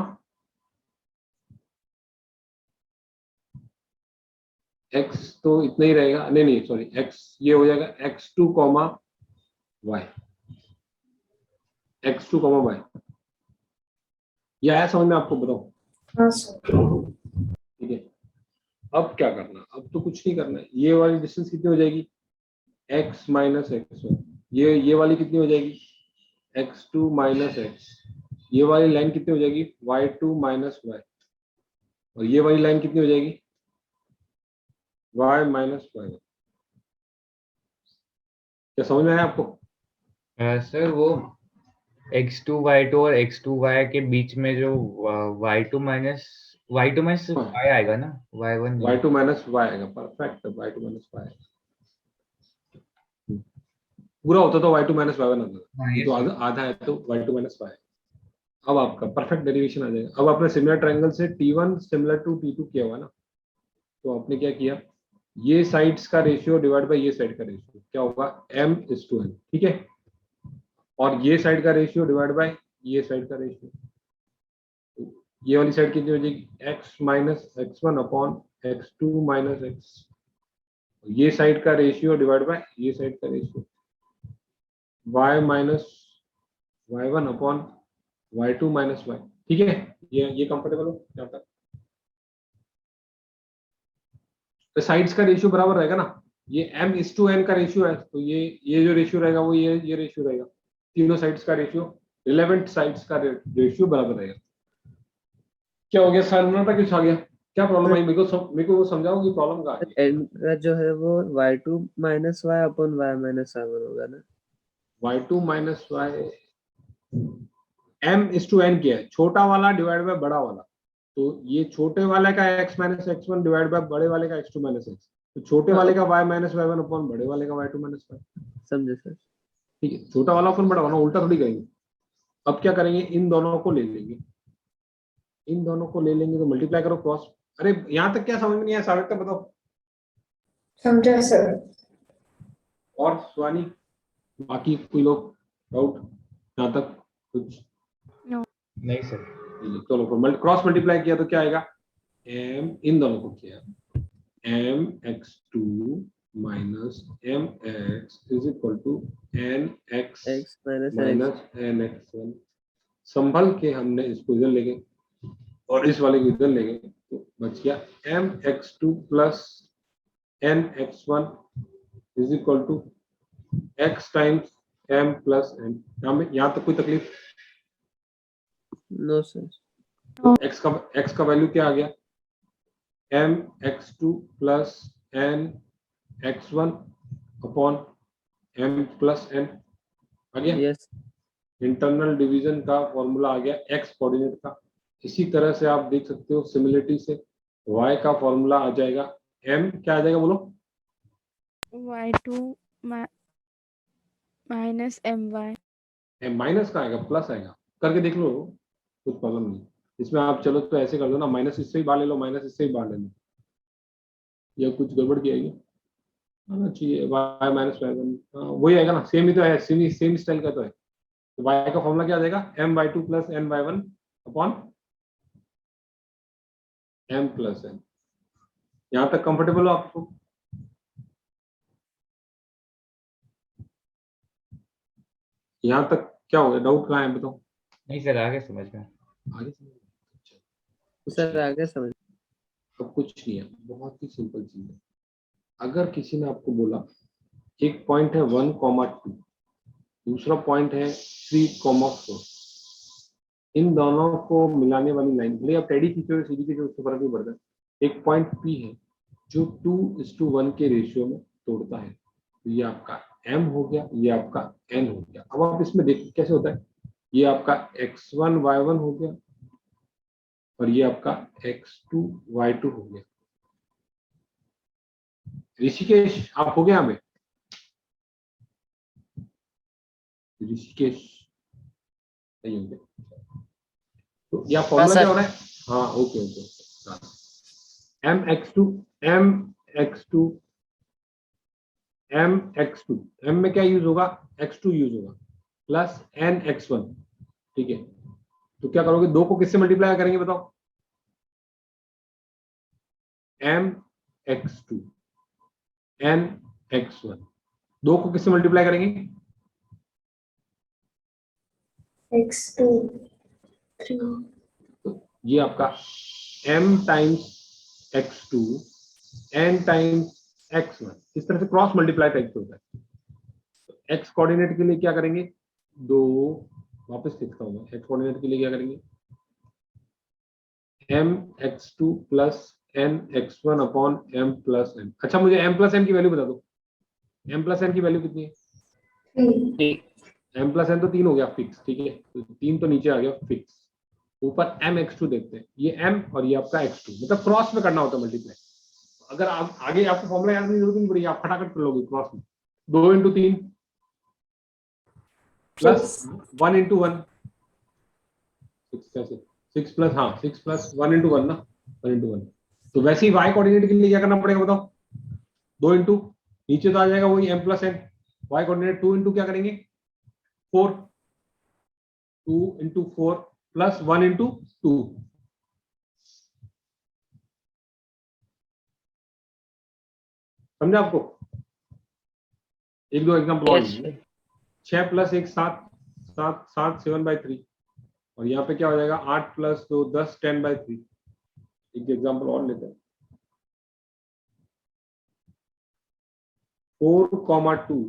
x तो इतना ही रहेगा, नहीं सॉरी, x ये हो जाएगा x2 comma y, x2 comma y। ये आया समझ में आपको? बताओ। हाँ सर। ठीक है, अब क्या करना? अब तो कुछ नहीं करना है। ये वाली डिस्टेंस कितनी हो जाएगी? x minus x1। ये वाली कितनी हो जाएगी? x2 minus x। ये वाली लाइन कितनी हो जाएगी? y2 minus y। और ये वाली लाइन कितनी हो जाएगी? y minus y। क्या समझ में आया आपको? सर वो x2 y2 और x2 y के बीच में जो y2 माइनस y आएगा ना, y1 नहीं। y2 माइनस y आएगा। परफेक्ट, y2 माइनस y आएगा। पूरा होता तो y2 माइनस y1 आता था। हाँ, ये तो आधा है तो y2 माइनस y। अब आपका परफेक्ट डेरिवेशन आ जाएगा। अब आपने सिमिलर ट्रायंगल से T1 सिमिलर टू T2 किया हुआ ना, तो आपने क्या किया? ये साइड्स का रेशियो डिवाइड बाय ये साइड का रेशियो क्या होगा? m is to n। ठीक है, और ये साइड का रेशियो डिवाइड बाय ये साइड का रेशियो। ये वाली साइड कितनी हो जाएगी? x minus x1 upon x2 minus x। ये साइड का रेशियो डिवाइड बाय ये साइड का ratio, y minus y1 upon y2 minus y। ठीक है, ये कंफर्टेबल हो यहाँ तक? तो साइड्स का रेशियो बराबर रहेगा ना। ये m is to n का रेशियो है, तो ये जो रेशियो रहेगा वो ये रेशियो रहेगा। तीनों साइड्स का रेशियो, रिलेवेंट साइड्स का रेशियो बराबर रहेगा। क्या हो गया सर? ना कुछ आ गया? क्या प्रॉब्लम आई? मेरे को वो समझाओ कि प्रॉब्लम का है। n का जो है वो y2 minus y upon y minus y1 होगा ना। y2 minus y m is to n किया है, छोटा वाला डिवाइड बाय बड़ा वाला। तो ये छोटे वाले का x minus x1 divide by बड़े वाले का x2 माइनस x। तो छोटे वाले का y माइनस y1 अपॉन बड़े वाले का y2 माइनस y। समझे सर? ठीक है, छोटा वाला अपन बड़ा वाला उल्टा थोड़ी करेंगे। अब क्या करेंगे? इन दोनों को ले लेंगे, इन दोनों को ले लेंगे तो मल्टीप्लाई करो क्रॉस। अरे यहाँ तक क्या समझ में नहीं आया? साबित बताओ। समझा सर। और स्वानी, बाकी कोई लोग डाउट यहाँ तक? कुछ नहीं सर। चलो क्रॉस मल्टीप्लाई किया तो क्या आएगा? m इन दोनों को किया m x2 minus m x is equal to n x x minus minus n x1। संभल के हमने इसको इधर ले गए और इस वाले को इधर ले गए, तो बच गया m x2 plus n x1 is equal to x times m plus n। यहाँ तक कोई तकलीफ? No sir. x का वैल्यू क्या आ गया? m x2 plus n x1 upon m plus n आ गया। यस। इंटरनल डिवीजन का फॉर्मूला आ गया x कोऑर्डिनेट का। इसी तरह से आप देख सकते हो सिमिलरिटी से y का फॉर्मूला आ जाएगा m क्या आ जाएगा बोलो? y2 minus my। m minus का आएगा, प्लस आएगा। करके देख लो, कुछ प्रॉब्लम नहीं इसमें। आप चलो तो ऐसे कर दो ना, माइनस इससे ही बाहर ले लो, माइनस इससे ही बाहर ले लो, या कुछ गड़बड़ किया है आना चाहिए। y माइनस y1 वही आएगा ना, सेम ही तो है, सेम स्टाइल का तो है। तो y का फॉर्मूला क्या आ जाएगा? m/2 plus n/1 upon m plus n। यहां तक कंफर्टेबल हो आपको? यहां तक क्या हो गया, डाउट कहाँ है बताओ? नहीं सर, आगे समझ में। आगे सर आगे समझ। अब कुछ नहीं है, बहुत ही सिंपल चीज है। अगर किसी ने आपको बोला एक पॉइंट है 1,2, दूसरा पॉइंट है 3,4, इन दोनों को मिलाने वाली लाइन, भले आप टेढ़ी खींचो सीधी खींचो उससे फर्क नहीं पड़ता, एक पॉइंट पी है जो 2:1 के रेशियो में तोड़ता है, तो ये आपका m हो गया, ये आपका n हो गया। अब आप इसमें देखिए कैसे होता है, ये आपका x1 y1 हो गया और ये आपका x2 y2 हो गया। ऋषिकेश आप हो गया हमें? ऋषिकेश नहीं हो गया तो यह फॉर्मूला क्या हो रहा है? हाँ ओके ओके, mx2 m में क्या यूज होगा, x2 यूज होगा प्लस nx1, ठीक है। तो क्या करोगे, दो को किससे मल्टीप्लाई करेंगे बताओ? mx2 nx1, दो को किससे मल्टीप्लाई करेंगे? x2 3 ये आपका m times x2 n times x1, इस तरह से क्रॉस मल्टीप्लाई टाइप से होता है। तो x कोऑर्डिनेट के लिए क्या करेंगे, दो, वापस लिखता हूं मैं, x कोऑर्डिनेट के लिए क्या करेंगे, mx2 plus nx1 upon m plus n। अच्छा मुझे m प्लस n की वैल्यू बता दो, m प्लस n की वैल्यू कितनी है? 3 m प्लस n तो 3 हो गया फिक्स, ठीक है, तो 3 तो नीचे आ गया फिक्स, ऊपर mx2 देखते हैं, ये m और ये आपका x2, मतलब क्रॉस में करना होता है मल्टीप्लाई। अगर आप आगे आपको फॉर्मूला याद नहीं, जरूरत नहीं पड़ेगी, आप फटाफट कर लोगे क्रॉस में, 2 इंटू 3 प्लस 1 इंटू 1, 6 कैसे, 6 प्लस, हाँ 6 प्लस 1 इंटू 1 ना, 1 इंटू 1। तो वैसे ही y कोऑर्डिनेट के लिए क्या करना पड़ेगा बताओ, 2 इंटू, नीचे तो आ जाएगा वही m plus n, y coordinate 2 into क्या करेंगे 4, 2 इंटू 4 प्लस 1 इंटू 2। समझा आपको? एक दो एग्जाम्पल और लीजिए। 6 प्लस 1 7, 7 7/3, और यहाँ पे क्या हो जाएगा 8 प्लस 2 10 10/3। एक एग्जाम्पल और लेते हैं, 4,2,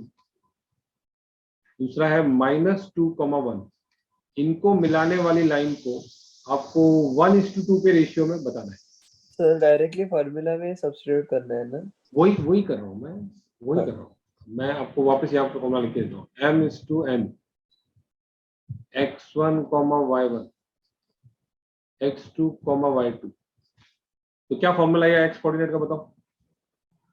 दूसरा है -2,1, इनको मिलाने वाली लाइन को आपको 1:2 के रेशियो में बताना है। सर डायरेक्टली फॉर्मूला में सब्स्टिट्यूट करना है ना? वही कर रहा हूँ मैं, वही कर रहा हूँ मैं, आपको वापस यहाँ पर फॉर्मूला लिख के देता हूँ, m:n x1, y1 x2, y2। तो क्या फॉर्मूला है x कोऑर्डिनेट का बताओ,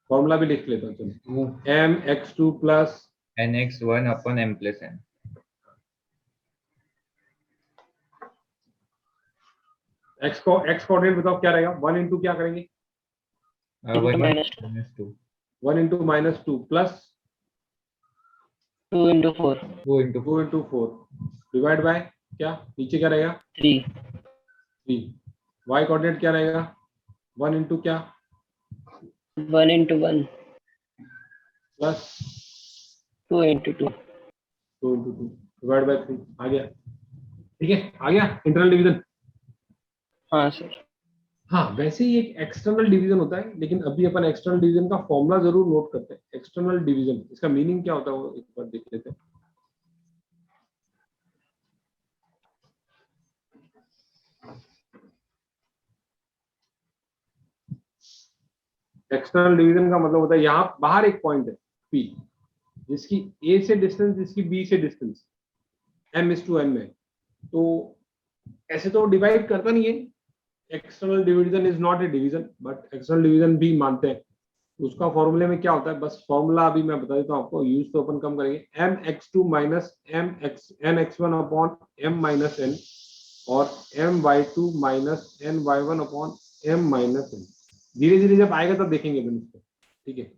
फॉर्मूला भी लिख लेता हूँ चलो, mx2 plus nx1 upon m plus n। x coordinate बताओ क्या रहेगा, 1 इंटू क्या करेंगे, 1 minus 2, 1 into -2 plus 2 into 4 2 into 2 into 4 divide by क्या, नीचे क्या रहेगा 3 3। y कोऑर्डिनेट क्या रहेगा, 1 इंटू क्या 1 into 1 plus 2 into 2 2 into 2 divide by 3। आ गया, ठीक है, आ गया इंटरनल डिवीजन। हाँ सर। हाँ वैसे ही एक एक्सटर्नल डिवीजन होता है, लेकिन अभी अपन एक्सटर्नल डिवीजन का फॉर्मूला जरूर नोट करते हैं। एक्सटर्नल डिवीजन, इसका मीनिंग क्या होता है वो एक बार देख लेते हैं। एक्सटर्नल डिवीजन का मतलब होता है यहाँ बाहर एक पॉइंट है P, जिसकी A से डिस्टेंस, जिसकी B से डिस्टेंस m:n में, तो ऐसे तो डिवाइड करता नहीं है, external division is not A division, but external division भी मानते हैं। उसका फॉर्मूले में क्या होता है, बस फॉर्मूला अभी मैं बता देता हूँ आपको, यूज तो अपन कम करेंगे, mx2 minus nx1 upon m minus n, और my2 minus ny1 upon m minus n। धीरे धीरे जब आएगा तब देखेंगे अपन इसको, ठीक है।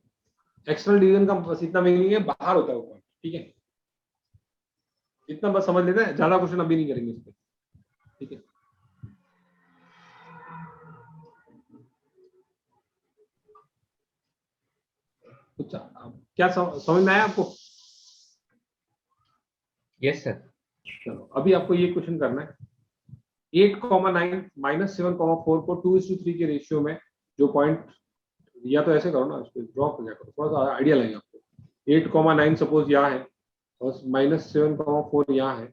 एक्सटर्नल डिवीजन का बस इतना मीनिंग है, बाहर होता है वो पॉइंट, ठीक है, इतना बस समझ लेते हैं, ज्यादा क्वेश्चन अभी नहीं करेंगे इस पे, ठीक है। कुछ क्या समझ में आया आपको? Yes sir. चलो अभी आपको ये क्वेश्चन करना है 8,9 -7,4 को 2:3 के रेशियो में जो पॉइंट, या तो ऐसे करो ना, इसको ड्रॉ कर दिया करो, थोड़ा सा आइडिया लगेगा आपको। 8,9 सपोज यहाँ है और -7,4 यहाँ है।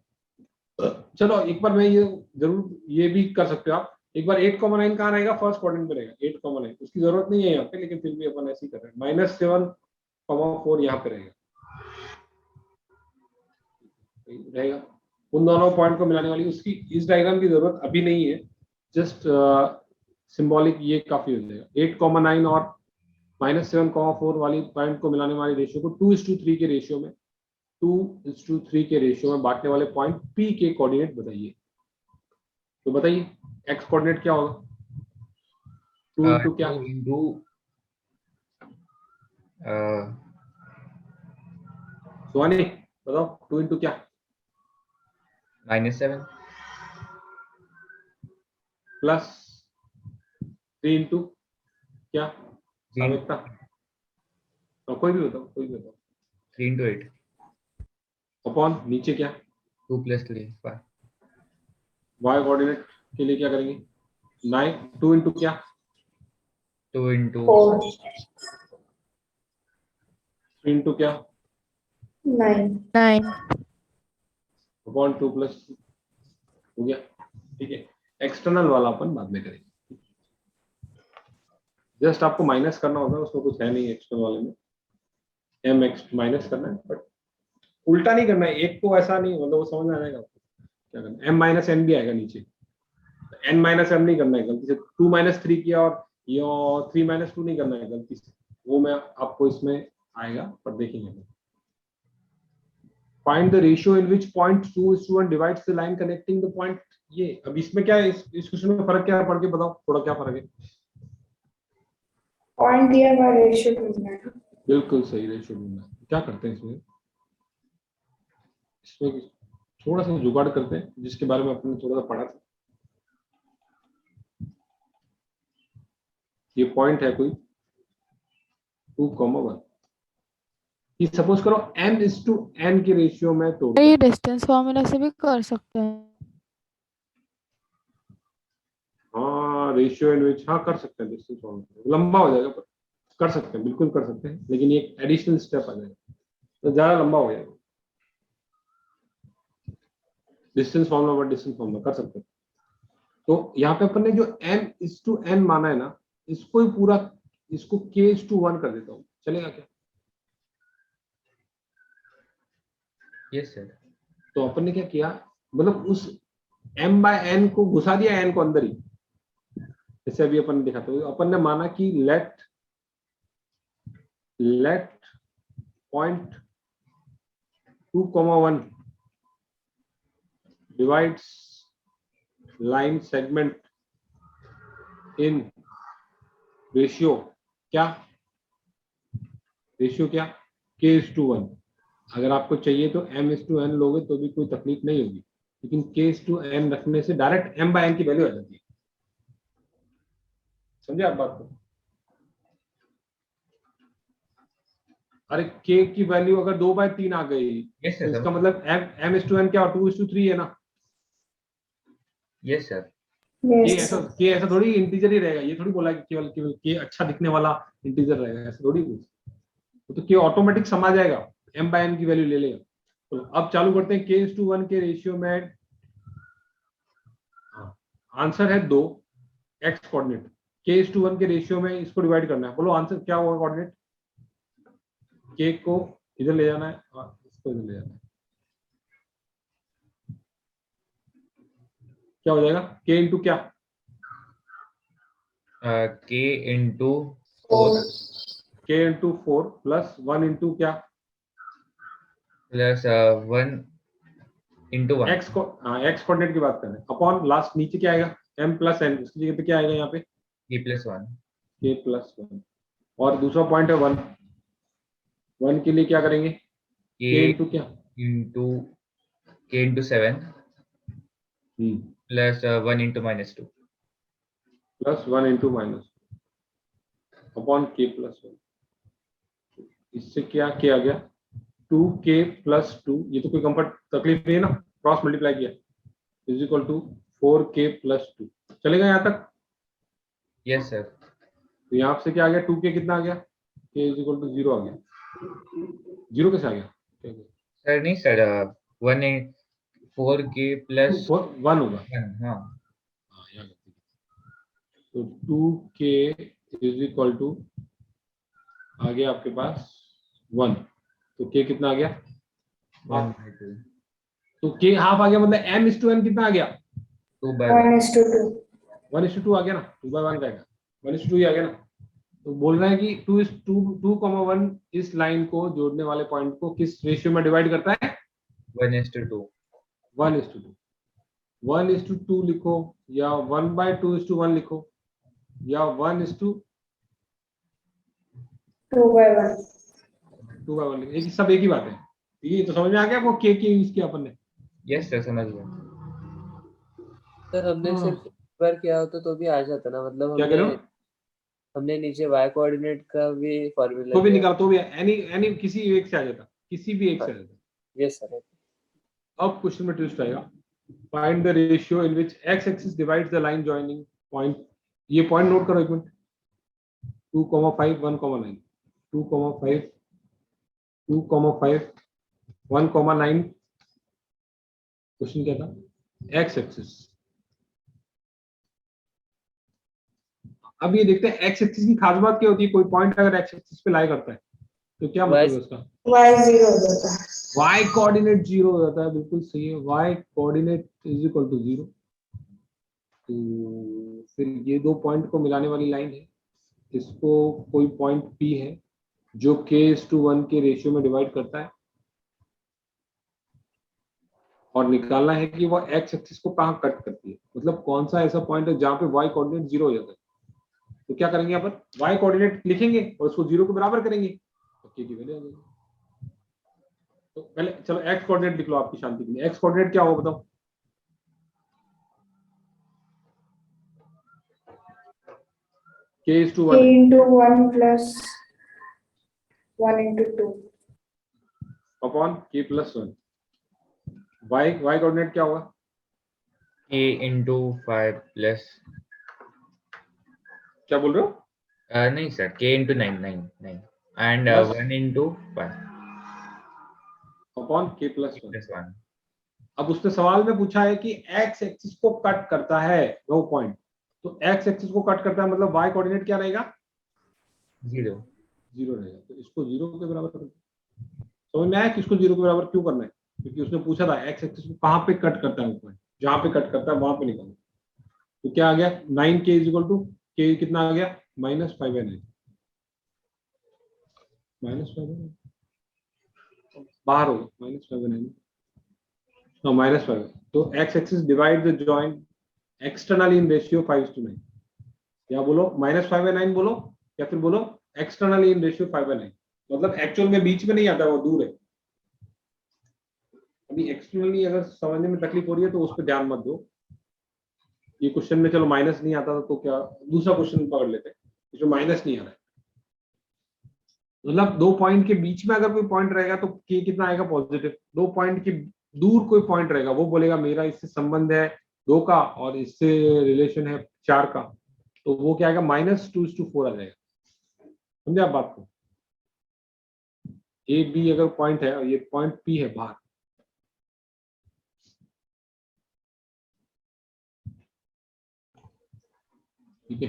चलो एक बार मैं ये जरूर ये भी कर सकते हो आप, एक बार 8,9 कहाँ रहेगा, फर्स्ट क्वाड्रेंट में रहेगा 8,9, उसकी जरूरत नहीं है यहाँ पे, लेकिन फिर भी अपन ऐसे ही कर रहे हैं। -7,4 यहाँ पे रहेगा, उन दोनों पॉइंट को मिलाने वाली, उसकी इस डायग्राम की जरूरत अभी नहीं है, जस्ट सिंबॉलिक ये काफी हो जाएगा। 8,9 और -7,4 वाली पॉइंट को मिलाने वाली रेशियो को 2:3 के रेशियो में 2:3 के रेशियो में बांटने वाले पॉइंट P के कोऑर्डिनेट बताइए। तो बताइए x कोऑर्डिनेट क्या होगा? 2 इंटू क्या? 2 इंटू सुहानी बताओ, 2 इंटू क्या? -7 प्लस 3 इंटू क्या? सावेकता कोई भी बताओ, कोई भी बताओ। 3 इंटू 8 अपॉन नीचे क्या? 2 + 3 5 y कोऑर्डिनेट के लिए क्या करेंगे? 9 2 इंटू क्या? 2 इंटू 4 3 इंटू क्या? 9 9 अपॉन 2 + हो गया। ठीक है, एक्सटर्नल वाला अपन बाद में करेंगे, जस्ट आपको माइनस करना होगा, उसमें कुछ है नहीं एक्सटर्नल वाले में, एम एक्स माइनस करना है, बट उल्टा नहीं करना है, एक को ऐसा नहीं, मतलब वो समझ में आ जाएगा आपको क्या करना है। m - n भी आएगा नीचे, n - m नहीं करना है गलती से, 2 - 3 किया और ये 3 - 2 नहीं करना है गलती से, वो मैं आपको इसमें आएगा पर देखेंगे। Find the ratio in which point 2:1 divides the line connecting the point. ये अब इसमें क्या है, इस क्वेश्चन में फर्क क्या है, पढ़ के बताओ थोड़ा, क्या फर्क है? पॉइंट दिया हुआ रेशियो ढूंढना है। बिल्कुल सही, रेशियो ढूंढना है। क्या करते हैं इसमें थोड़ा सा जुगाड़ करते हैं, जिसके बारे में आपने थोड़ा सा पढ़ा था। ये पॉइंट है कोई 2,1, ये सपोज करो m/n के रेशियो में तोड़, ये डिस्टेंस फॉर्मूला से भी कर सकते हैं। हाँ रेशियो इन विच, हाँ कर सकते हैं, डिस्टेंस फॉर्मूला लंबा हो जाएगा, पर कर सकते हैं, बिल्कुल कर सकते हैं, लेकिन ये एडिशनल स्टेप आ जाएगा तो ज्यादा लंबा हो जाएगा। डिस्टेंस फॉर्मूला पर डिस्टेंस फॉर्मूला कर सकते हैं। तो यहाँ पे अपन ने जो m/n माना है ना, इसको ही पूरा, इसको k/1 कर देता हूँ, चलेगा क्या? Yes sir. तो अपन ने क्या किया, मतलब उस m/n को घुसा दिया n को अंदर ही, जैसे अभी अपन ने देखा, तो अपन ने माना कि let point 2,1 divides line segment in ratio क्या? रेशियो क्या? k/1। अगर आपको चाहिए तो m/n लोगे तो भी कोई तकलीफ नहीं होगी, लेकिन k/n रखने से डायरेक्ट m/n की वैल्यू आ जाती है। समझे आप बात को? अरे k की वैल्यू अगर 2/3 आ गई, यस तो सर। इसका मतलब m/n क्या? 2:3 है ना। Yes sir. k ऐसा थोड़ी इंटीजर ही रहेगा, ये थोड़ी बोला कि केवल k अच्छा दिखने वाला इंटीजर रहेगा, ऐसा थोड़ी कुछ। तो k ऑटोमेटिक समा जाएगा, m/n की वैल्यू ले लेगा। तो अब चालू करते हैं k/1 के रेशियो में। आंसर है 2, x कोऑर्डिनेट k/1 के रेशियो में इसको डिवाइड करना है। बोलो आंसर क्या होगा? कोऑर्डिनेट k को इधर ले जाना है और इसको इधर ले जाना है, क्या हो जाएगा? k इंटू क्या? k into 4 k into 4 plus 1 into क्या? प्लस 1 इंटू 1 x कोऑर्डिनेट की बात कर रहे हैं, अपॉन लास्ट नीचे क्या आएगा? m+n, उसकी जगह पे क्या आएगा यहाँ पे? k+1 k+1, और दूसरा पॉइंट है 1, 1 के लिए क्या करेंगे? k इंटू क्या? Into k into 7 plus 1 into -2 plus 1 into -, upon k+1। इससे क्या किया गया 2k प्लस 2, ये तो कोई कंफर्ट तकलीफ नहीं है ना, क्रॉस मल्टीप्लाई किया is equal to 4k plus 2। चलेगा यहाँ तक? Yes sir. तो यहाँ से क्या आ गया 2k कितना आ गया, k इज इक्वल टू 0 आ गया। 0 कैसे आ गया? सर नहीं सर, 4k प्लस 1 होगा। 1। हाँ हाँ, यहाँ गलती की। तो 2k इज इक्वल टू आ गया आपके पास 1, तो k कितना आ गया? 1/2। तो k हाफ आ गया, मतलब m/n कितना आ गया? 2/1। 1:2. 1:2 आ गया ना, 2/1 का 1:2 ही आ गया ना। तो बोल रहे हैं कि 2:1 इस लाइन को जोड़ने वाले पॉइंट को किस रेशियो में डिवाइड करता है? 1:2। 1:2। 1:2 लिखो या 1/2:1 लिखो या 1:2/1 लिखो, एक सब एक ही बात है। ये तो समझ में आ गया आपको के यूज किया अपन ने? यस सर समझ गया। सर हमने हाँ। सिर्फ एक बार किया होता तो भी आ जाता ना, मतलब क्या कह रहे हो? हमने नीचे y कोऑर्डिनेट का भी फॉर्मूला तो भी निकाल, तो भी एनी किसी एक से आ जाता, किसी भी एक से आ जाता। Yes sir. अब क्वेश्चन में ट्विस्ट आएगा, find the ratio in which x axis divides the line joining point. ये पॉइंट नोट करो एक मिनट, 2,5 1,9 2,5 2,5 1,9। क्वेश्चन क्या था? x axis. अब ये देखते हैं x एक्सिस की खास बात क्या होती है। कोई पॉइंट अगर x एक्सिस पे लाई करता है तो क्या मतलब है उसका? Y 0 हो जाता है। y कोऑर्डिनेट 0 हो जाता है, बिल्कुल सही है। y coordinate is equal to 0। तो फिर ये दो पॉइंट को मिलाने वाली लाइन है, इसको कोई पॉइंट P है जो k:1 के रेशियो में डिवाइड करता है, और निकालना है कि वो x एक्सिस को कहाँ कट करती है, मतलब कौन सा ऐसा पॉइंट है जहाँ पे y कोऑर्डिनेट 0 हो जाता है। तो क्या करेंगे यहाँ पर, y कोऑर्डिनेट लिखेंगे और उसको 0 के बराबर करेंगे तो k की वैल्यू आ जाएगी। तो पहले चलो x कोऑर्डिनेट लिख लो आपकी शांति के लिए। x कोऑर्डिनेट क्या होगा बताओ? k:1 k/1 plus 1:2. Upon k+1। y coordinate क्या होगा? k/5 प्लस क्या बोल रहे हो? नहीं sir, k/9 and Plus? 1/5 upon k+1। Plus 1। अब उसने सवाल में पूछा है कि x एक्सिस को कट करता है वो पॉइंट, तो x एक्सिस को कट करता है मतलब y कोऑर्डिनेट क्या रहेगा? 0। 0 रहेगा। तो इसको 0 के बराबर कर दो। समझ में आया कि इसको 0 के बराबर क्यों करना है? क्योंकि उसने पूछा था x एक्सिस को कहाँ पे कट करता है वो पॉइंट, जहां पे कट करता है वहां पे निकालो। तो क्या आ गया 9k is equal to k कितना आ गया? -5/9। -5/9 बाहर होगा, -5/9 -5। तो x axis divide the joint externally in ratio 5:9। या बोलो -5/9 बोलो, या फिर बोलो एक्सटर्नली इन रेशियो 5/9। मतलब एक्चुअल में बीच में नहीं आता, वो दूर है। अभी एक्सटर्नली अगर समझने में तकलीफ हो रही है तो उस पर ध्यान मत दो। ये क्वेश्चन में चलो माइनस नहीं आता तो क्या दूसरा क्वेश्चन पकड़ लेते हैं, इसमें माइनस नहीं आ रहा है। मतलब दो पॉइंट के बीच में अगर कोई पॉइंट रहेगा तो k कितना आएगा? पॉजिटिव। दो पॉइंट के दूर कोई पॉइंट रहेगा वो बोलेगा मेरा इससे संबंध है 2 का और इससे रिलेशन है 4 का, तो वो क्या आएगा? -2:4 आ जाएगा। समझे आप बात को? ए बी अगर पॉइंट है और ये पॉइंट P है बाहर, ठीक है?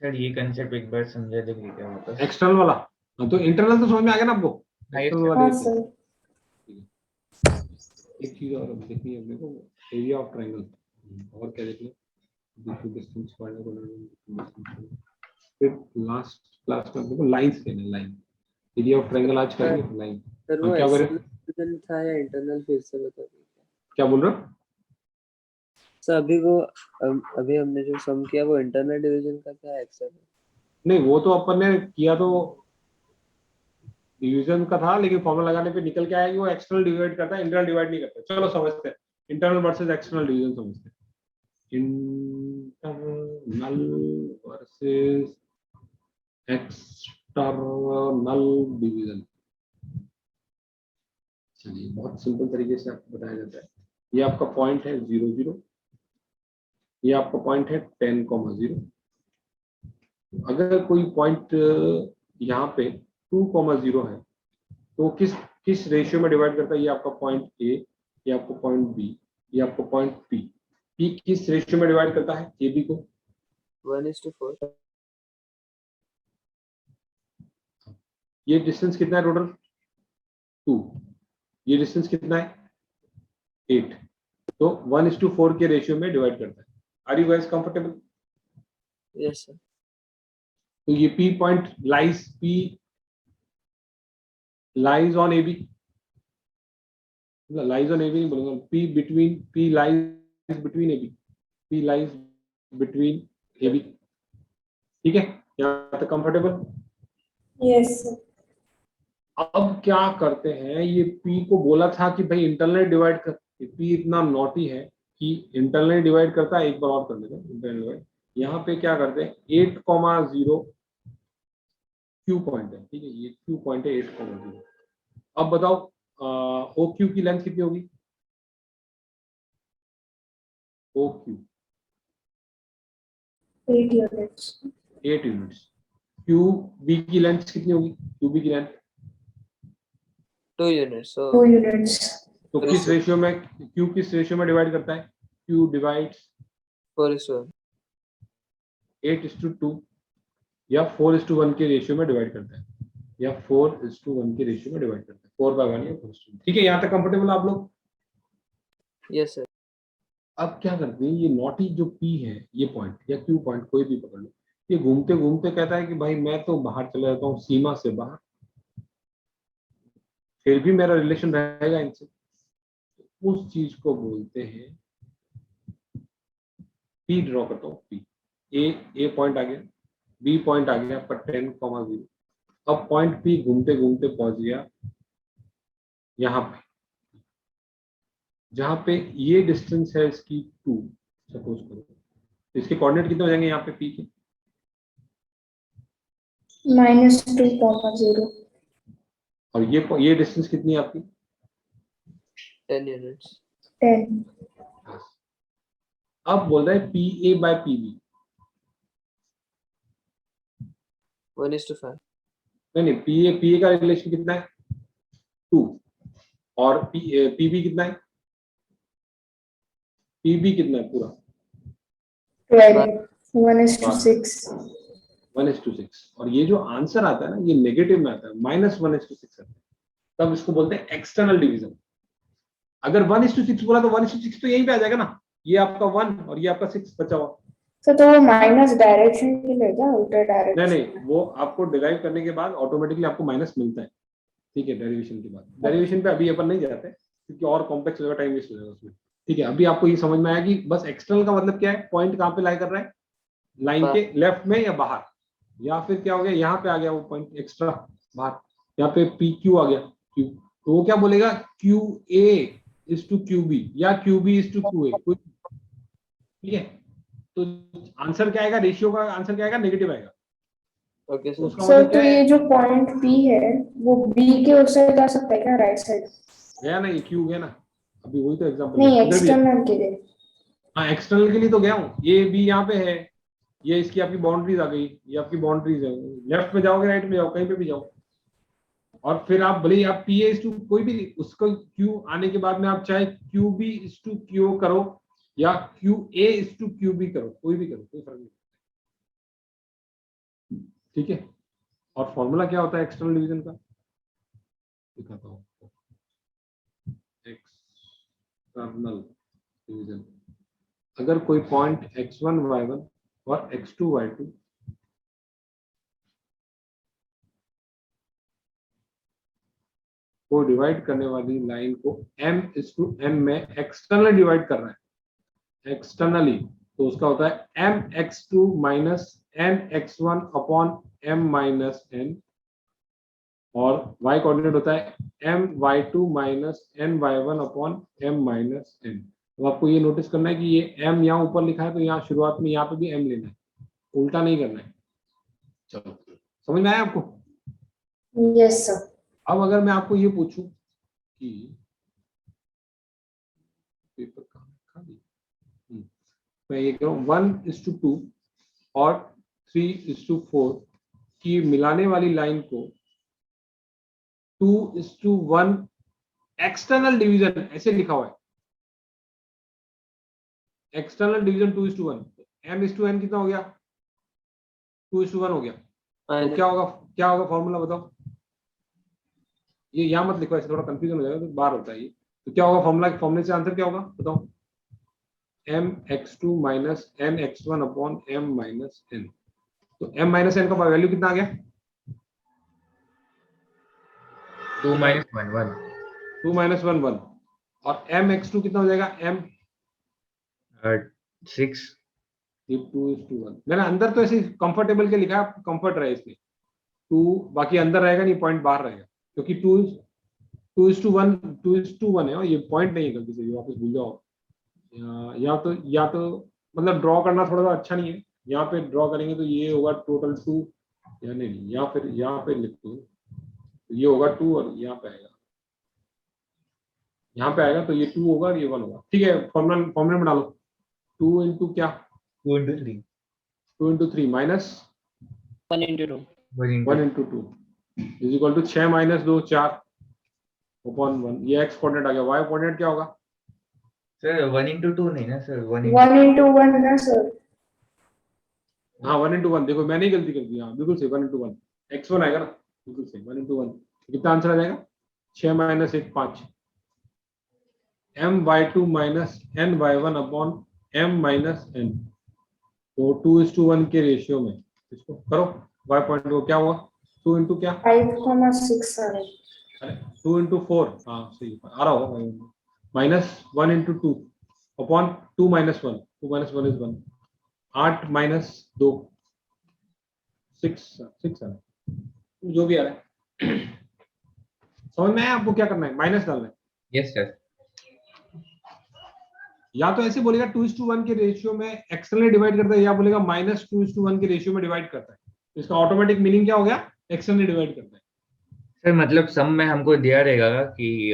सर ये कंसेप्ट एक बार समझा देंगे क्या वापस? एक्सटर्नल वाला, हाँ, तो इंटरनल तो समझ में आ गया ना आपको? हाँ, एक्सटर्नल yes, वाला हाँ देख लो। सर। एक चीज और देखनी है अपने को, एरिया ऑफ ट्रायंगल। और क्या देख लो? डिस्टेंस फिर लास्ट क्लास में अपने को लाइंस लेना, लाइन। एरिया ऑफ ट्रायंगल आज करेंगे लाइन। सर हम वो क्या करें? एक्सटर्नल था या इंटरनल, फिर से बता दीजिए। क्या बोल रहे हो? सर अभी हमने जो सम किया वो इंटरनल डिवीजन का था, एक्सटर्नल? नहीं, वो तो अपन ने किया तो डिवीजन का था, लेकिन फॉर्मूला लगाने पे निकल के आया कि वो एक्सटर्नल डिवाइड करता है, इंटरनल डिवाइड नहीं करता। चलो समझते हैं, इंटरनल वर्सेस एक्सटर्नल डिवीजन समझते हैं। Internal versus external division. चलिए बहुत सिंपल तरीके से आपको बताया जाता है। ये आपका पॉइंट है 0 0, ये आपका पॉइंट है 10,0। अगर कोई पॉइंट यहाँ पे 2,0 है तो किस रेशियो में डिवाइड करता है? ये आपका पॉइंट ए, ये आपको पॉइंट बी, ये आपको पॉइंट पी। पी किस रेशियो में डिवाइड करता है ए बी को? 1:4। ये डिस्टेंस कितना है टोटल? 2। ये डिस्टेंस कितना है? 8। तो 1:4 के रेशियो में डिवाइड करता है। Are you guys comfortable? Yes sir. तो ये P point lies on AB, lies on AB नहीं बोलूंगा, P lies between AB, P lies between AB। ठीक है, यहाँ तक कंफर्टेबल? Yes sir. अब क्या करते हैं, ये P को बोला था कि भाई इंटरनल डिवाइड कर। P इतना नॉटी है कि इंटरनल डिवाइड करता है। एक बार और कर लेते हैं इंटरनल डिवाइड। यहाँ पे क्या करते हैं, 8,0 Q पॉइंट है। ठीक है, ये Q पॉइंट है 8,0। अब बताओ OQ की लेंथ कितनी होगी? OQ 8 units. 8 यूनिट्स। QB की लेंथ कितनी होगी? QB की लेंथ 2 यूनिट्स। 2 यूनिट्स। तो किस रेशियो में Q किस रेशियो में डिवाइड करता है? Q divides 4:1। 8:2 या 4:1 के रेशियो में डिवाइड करता है, या 4:1 के रेशियो में डिवाइड करता है। 4/1 या 4:1। ठीक है, यहाँ तक कंफर्टेबल आप लोग? Yes sir. अब क्या करते हैं, ये नॉटी जो P है, ये पॉइंट या Q पॉइंट कोई भी पकड़ लो, ये घूमते घूमते कहता है कि भाई मैं तो बाहर चला जाता हूँ, सीमा से बाहर, फिर भी मेरा रिलेशन रहेगा इनसे। उस चीज को बोलते हैं P। ड्रॉ करता हूँ P। ए पॉइंट आ गया, B पॉइंट आ गया आपका 10,0। अब पॉइंट P घूमते घूमते पहुंच गया यहाँ पे, जहां पे ये डिस्टेंस है इसकी 2 सपोज करो। तो इसके कोऑर्डिनेट कितने हो जाएंगे यहाँ पे P के? -2,0। और ये डिस्टेंस कितनी है आपकी? 10 यूनिट्स। 10। अब बोल रहा है PA/PB। 1:5। नहीं, PA का रिलेशन कितना है? 2। और PB कितना है? PB कितना है पूरा? 12। 1:6। 1:6। और ये जो आंसर आता है ना, ये नेगेटिव में आता है, -1:6 आता है। तब इसको बोलते हैं एक्सटर्नल डिवीजन। अगर 1:6 बोला तो 1:6 तो यहीं पे आ जाएगा ना, ये आपका 1 और ये आपका 6 बचा हुआ। तो वो माइनस डायरेक्शन के लिए क्या, उल्टा डायरेक्शन? नहीं, वो आपको डिराइव करने के बाद ऑटोमेटिकली आपको माइनस मिलता है। ठीक है, डेरिवेशन के बाद। डेरिवेशन पे अभी अपन नहीं जाते क्योंकि और कॉम्प्लेक्स हो जाएगा, टाइम वेस्ट हो जाएगा उसमें। ठीक है, अभी आपको ये समझ में आया कि बस एक्सटर्नल का मतलब क्या है, पॉइंट कहाँ पे लाई कर रहा है, लाइन के लेफ्ट में या बाहर, या फिर क्या हो गया, यहाँ पे आ गया वो पॉइंट एक्स्ट्रा बाहर, यहाँ पे PQ आ गया Q, तो वो क्या बोलेगा, QA/QB या QB/QA। ठीक है, तो आंसर क्या आएगा, रेशियो का आंसर क्या आएगा, नेगेटिव आएगा। ओके तो सर। उसका सर मतलब तो क्या ये है, जो पॉइंट P है वो B के उस साइड जा सकता है क्या, राइट साइड? गया ना, ये Q गया ना, अभी वही तो एग्जांपल नहीं, है। इधर भी एक्सटर्नल के लिए। हाँ, एक्सटर्नल के लिए तो गया हूँ, ये B यहाँ पे है, ये इसकी आपकी बाउंड्रीज आ गई, ये आपकी बाउंड्रीज है। लेफ्ट में जाओगे, राइट में जाओ, कहीं पे भी जाओ, और फिर आप भले ही आप PA/, कोई भी उसको Q आने के बाद में आप चाहे QB/QO करो या QA/QB करो, कोई भी करो, कोई फर्क नहीं। ठीक है, और फॉर्मूला क्या होता है एक्सटर्नल डिवीजन का, दिखाता हूँ। एक्सटर्नल डिवीजन, अगर कोई पॉइंट x1 y1 और x2 y2 को डिवाइड करने वाली लाइन को m/m में एक्सटर्नल डिवाइड कर रहा है, एक्सटर्नली, तो उसका होता है mx2 minus mx1 upon m minus n, और y कोऑर्डिनेट होता है my2 minus ny1 upon m minus n। तो आपको ये नोटिस करना है कि ये m यहाँ ऊपर लिखा है, तो यहाँ शुरुआत में यहाँ पे भी m लेना है, उल्टा नहीं करना है। चलो, समझ में आया आपको? Yes, sir. अब अगर मैं आपको ये पूछूं कि पेपर कहाँ है? खाली। मैं ये कह रहा हूँ 1:2 और 3:4 की मिलाने वाली लाइन को 2:1 एक्सटर्नल डिवीजन ऐसे लिखा हुआ है, एक्सटर्नल डिवीजन 2:1, m/n कितना हो गया? 2:1 हो गया। तो क्या होगा फॉर्मूला बताओ। ये यहाँ मत लिखो, ऐसे थोड़ा कंफ्यूजन हो जाएगा, तो बाहर होता है ये। तो क्या होगा फॉर्मूला, फॉर्मूले से आंसर क्या होगा बताओ। mx2 minus mx1 upon m minus n। तो m माइनस n का वैल्यू कितना आ गया? 2 - 1 1 2 - 1 1। और mx2 कितना हो जाएगा? m 6 ये 2:1। मैंने अंदर तो ऐसे कंफर्टेबल के लिखा है, कंफर्ट रहे इसमें 2, बाकी अंदर रहेगा नहीं, पॉइंट बाहर रहेगा, क्योंकि 2:1 है और ये पॉइंट नहीं है, गलती से ये वापस भूल जाओ। या तो मतलब ड्रॉ करना थोड़ा सा अच्छा नहीं है, यहाँ पे ड्रॉ करेंगे तो ये होगा टोटल 2, या नहीं, या फिर यहाँ पे लिख दो, तो ये होगा 2 और यहाँ पे आएगा, तो ये 2 होगा और ये 1 होगा। ठीक है, फॉर्मूला में डालो 2 इंटू क्या, 2 × 3 2 into 3 minus 1 into 2. 1 into 2 is equal to 6 - 2 4 upon 1। ये एक्स कोऑर्डिनेट आ गया, वाई कोऑर्डिनेट क्या होगा? सर 1 × 2 नहीं ना सर, 1 1 into 1 ना sir. हाँ 1 इंटू 1, देखो मैंने ही गलती कर दी, हाँ बिल्कुल सही, 1 इंटू 1 x1 आएगा ना, बिल्कुल सही 1 इंटू 1। कितना आंसर आ जाएगा? 6 - 1 5 my2 minus ny1 upon m minus n। तो 2:1 के रेशियो में इसको करो, y पॉइंट को क्या हुआ? 2 इंटू क्या, 5,6 are. अरे 2 इंटू 4, हाँ सही आ रहा होगा, माइनस 1 इंटू 2 अपॉन 2 - 1, 2 - 1 इज 1, 8 - 2 6 है, जो भी आ रहा है। समझ में आया आपको क्या करना है? माइनस डालना है, यस सर। या तो ऐसे बोलेगा 2:1 के रेशियो में एक्सटर्नली डिवाइड करता है, या बोलेगा -2:1 के रेशियो में डिवाइड करता है। तो इसका ऑटोमेटिक मीनिंग क्या हो गया? एक्सटर्नली डिवाइड करता है। सर मतलब सम में हमको दिया रहेगा कि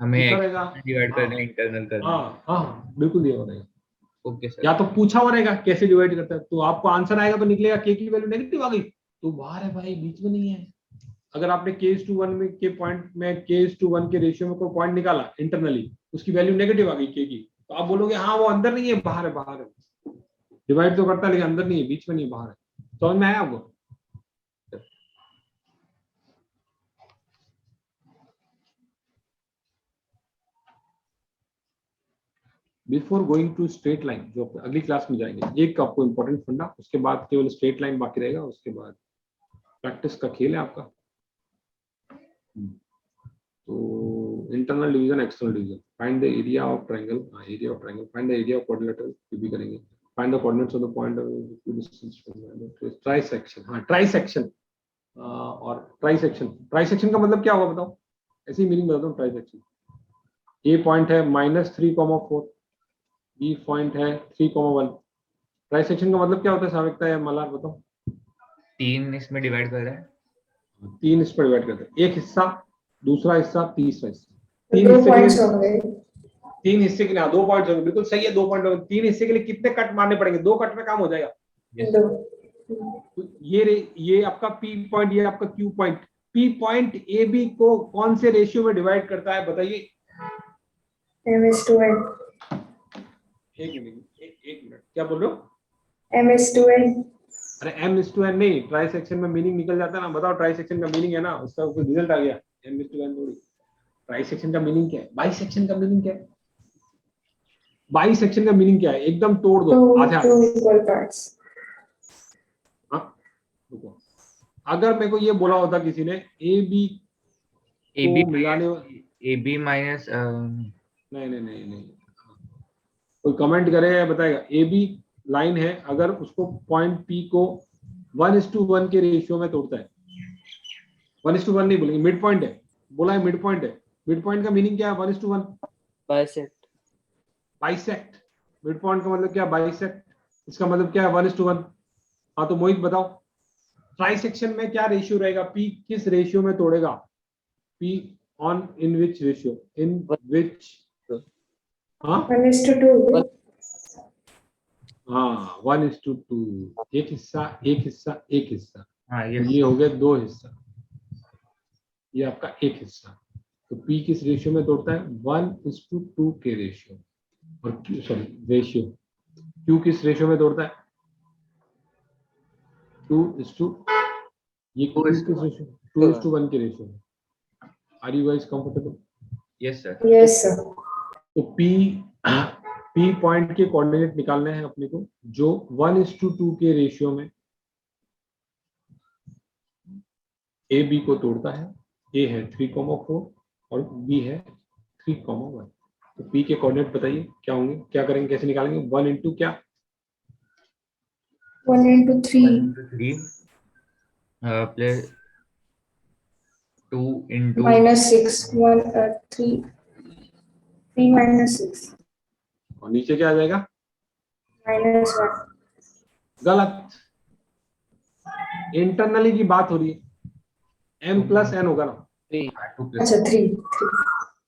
हमें कितना रहेगा? डिवाइड करना है, इंटरनल करना है। हाँ हाँ बिल्कुल दिया हुआ रहेगा, ओके सर। या तो पूछा हुआ रहेगा कैसे डिवाइड करता है, तो आपको आंसर आएगा तो निकलेगा के की वैल्यू नेगेटिव आ गई तो बाहर है भाई, बीच में नहीं है। अगर आपने k:1 में के पॉइंट में k:1 के रेशियो में कोई पॉइंट निकाला इंटरनली, उसकी वैल्यू नेगेटिव आ गई के की, तो आप बोलोगे हाँ वो अंदर नहीं है, बाहर है, बाहर है, डिवाइड तो करता है लेकिन अंदर नहीं है, बीच में नहीं है, बाहर है। समझ में आया आपको? Before going to straight line, जो अगली क्लास में जाएंगे, एक आपको इंपॉर्टेंट फंडा, उसके बाद केवल स्ट्रेट लाइन बाकी रहेगा, उसके बाद प्रैक्टिस का खेल है आपका। तो internal division, external division, find the area of triangle, area of triangle, find the area of quadrilateral, ये भी करेंगे। Find the coordinates of the point of distance from trisection. हाँ ट्राइसेक्शन, और ट्राइसेक्शन का मतलब क्या होगा बताओ, ऐसी मीनिंग बताता हूँ। ट्राइसेक्शन, ए पॉइंट है -3,4, बी पॉइंट है 3,1। ट्राइसेक्शन का मतलब क्या होता है साविकता या मलार, बताओ। 3 इसमें डिवाइड कर रहा है, 3 इस पर डिवाइड करते हैं, एक हिस्सा, दूसरा हिस्सा, तीसरा हिस्सा। 2 points होंगे। 3 हिस्से के लिए, हाँ 2 पॉइंट होंगे, बिल्कुल सही है, 2 पॉइंट होंगे। 3 हिस्से के लिए कितने कट मारने पड़ेंगे? 2 कट में काम हो जाएगा। दो। तो ये आपका P पॉइंट, ये आपका Q point. P point AB को कौन से रेशियो में डिवाइड करता है बताइए? m/n। एक मिनट, क्या बोल रहे हो? m/n। अरे m/n नहीं, ट्राइसेक्शन में मीनिंग निकल जाता है ना। बताओ, ट्राइसेक्शन का मीनिंग है ना, उसका कोई रिजल्ट आ गया, m/n थोड़ी। ट्राइसेक्शन का मीनिंग क्या है? बाइसेक्शन का मीनिंग क्या है? बाइसेक्शन का मीनिंग क्या है? एकदम तोड़ दो, आधा। Two equal parts. हाँ रुको, अगर मेरे को ये बोला होता किसी ने AB AB को मिलाने, AB माइनस नहीं, कोई कमेंट करेगा, बताएगा। AB लाइन है, अगर उसको पॉइंट P को 1:1 के रेशियो में तोड़ता है, 1:1 नहीं बोलेंगे, मिड पॉइंट है, बोला है मिड पॉइंट है। मिड पॉइंट का मीनिंग क्या है? 1:1 बाइसेक्ट। बाइसेक्ट। मिड पॉइंट का मतलब क्या? बाइसेक्ट। इसका मतलब क्या है? 1:1। हाँ तो मोहित बताओ ट्राई सेक्शन में क्या रेशियो रहेगा, पी किस रेशियो में तोड़ेगा, P on in which ratio, in which, हाँ 1:2. हाँ 1:2, एक हिस्सा एक हिस्सा एक हिस्सा, हाँ तो ये ये हो गया 2 हिस्सा, ये आपका एक हिस्सा। तो P किस रेशियो में तोड़ता है, 1:2 के रेशियो, और रेशियो Q किस रेशियो में तोड़ता है, 2:, ये Q किस रेशियो, 2:1 के रेशियो में। Are you guys comfortable? Yes sir. Yes, sir. तो P पॉइंट के कोऑर्डिनेट निकालने हैं अपने को, जो 1:2 के रेशियो में ए बी को तोड़ता है। ए है 3,4 और बी है 3,1। तो P के कोऑर्डिनेट बताइए क्या होंगे, क्या करेंगे, कैसे निकालेंगे, 1 इंटू क्या, 1:3. 3 प्लस 2 into -6. 3 -6. और नीचे क्या आ जाएगा, -1. गलत, इंटरनली की बात हो रही है, m प्लस n होगा ना, 3. 2 plus अच्छा 3.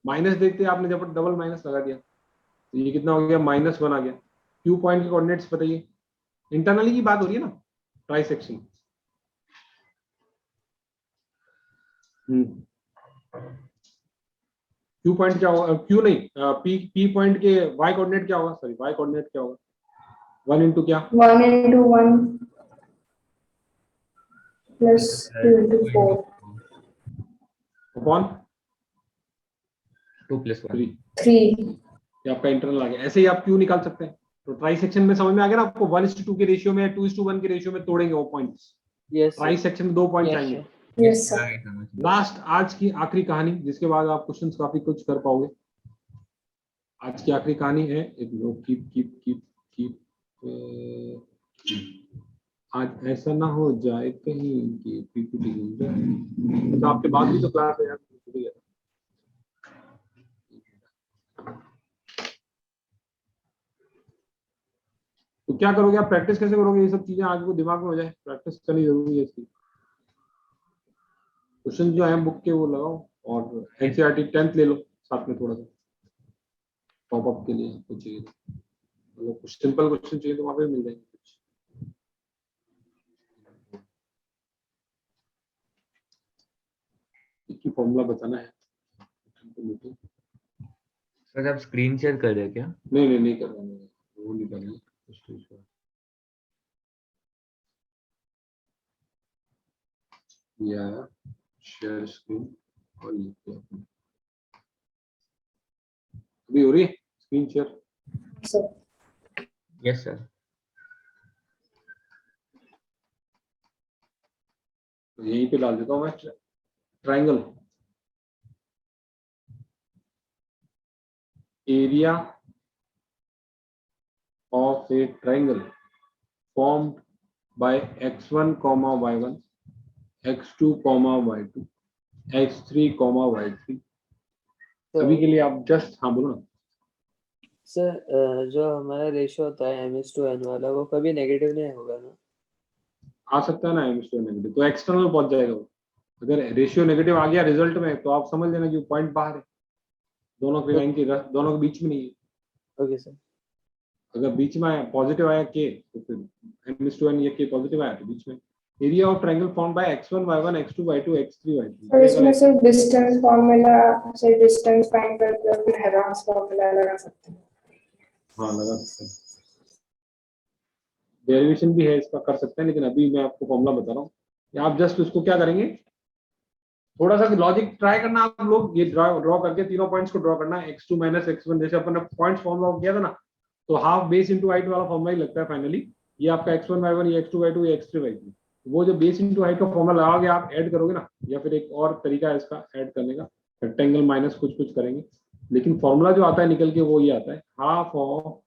माइनस देखते आपने जब डबल माइनस लगा दिया तो ये कितना हो गया, -1 आ गया। Q पॉइंट के कोऑर्डिनेट्स बताइए, इंटरनली की बात हो रही है ना, ट्राई सेक्शन। Q पॉइंट क्या होगा, Q नहीं, P पॉइंट के y कोऑर्डिनेट क्या होगा, सॉरी y कोऑर्डिनेट क्या होगा, 1 इंटू क्या, 1:1 plus 2:4. Upon 2 plus 1 3, 3. ये आपका इंटरनल आ गया। ऐसे ही आप Q निकाल सकते हैं। तो ट्राई सेक्शन में समझ में आ गया ना आपको, 1:2 के रेशियो में, 2:1 के रेशियो में तोड़ेंगे वो पॉइंट्स। यस ट्राई सेक्शन में 2 पॉइंट्स Yes, आएंगे। sir. Yes, sir. लास्ट आज की आखिरी कहानी, जिसके बाद आप क्वेश्चंस काफी कुछ कर पाओगे। आज की आखिरी कहानी है, एक लोग कीप आज ऐसा ना हो जाए कहीं कि पीपीटी भूल जाए। तो आपके बाद भी तो क्लास है यार, तो क्या करोगे आप, प्रैक्टिस कैसे करोगे, ये सब चीजें आगे को दिमाग में हो जाए, प्रैक्टिस करनी जरूरी है इसकी। क्वेश्चन जो है बुक के वो लगाओ, और एनसीईआरटी 10th ले लो साथ में, थोड़ा सा पॉपअप के लिए कुछ चाहिए, मतलब कुछ सिंपल क्वेश्चन चाहिए तो वहां पे मिल जाएंगे कुछ। एक ही फॉर्मूला बताना है। सर आप स्क्रीन शेयर कर रहे हैं क्या? नहीं कर रहा हूँ, वो नहीं करना। या शेयर स्क्रीन, और ये अभी हो रही है screen share. Sir. Yes sir. तो यहीं पे डाल देता हूँ मैं, triangle area of a triangle formed by x1, y1, x2, y2, x3, y3। अभी के लिए आप जस्ट हाँ बोलो ना। सर जो हमारा रेशियो होता है m:n वाला, वो कभी नेगेटिव नहीं होगा ना? आ सकता है ना m:n नेगेटिव, तो एक्सटर्नल पहुंच जाएगा वो। अगर रेशियो नेगेटिव आ गया रिजल्ट में, तो आप समझ लेना कि पॉइंट बाहर है, दोनों की लाइन के, दोनों के बीच में नहीं है। Okay sir. अगर बीच में आया, पॉजिटिव आया के, तो फिर m:n ये के पॉजिटिव आया तो बीच में। Area of triangle formed by x1, y1, x2, y2, x3, और y3। इसमें से डिस्टेंस फॉर्मूला से डिस्टेंस फाइंड करके फिर हेरोन्स फॉर्मूला लगा सकते हैं। हाँ लगा सकते हैं, डेरिवेशन भी है इसका, कर सकते हैं, लेकिन अभी मैं आपको फॉर्मूला बता रहा हूँ। आप जस्ट उसको क्या करेंगे, थोड़ा सा लॉजिक ट्राई करना आप लोग, ये ड्रॉ करके तीनों पॉइंट्स को ड्रॉ करना है, x2 - x1, जैसे अपन ने पॉइंट्स फॉर्मूला किया था ना, तो हाफ बेस इनटू हाइट वाला फॉर्मूला ही लगता है फाइनली। ये आपका x1 y1, ये x2 y2, ये x3 y3, वो जो बेस इनटू हाइट का फॉर्मूला लगाओगे आप, ऐड करोगे ना, या फिर एक और तरीका है इसका ऐड करने का, रेक्टेंगल माइनस कुछ करेंगे, लेकिन फॉर्मूला जो आता है निकल के वो ये आता है, हाफ ऑफ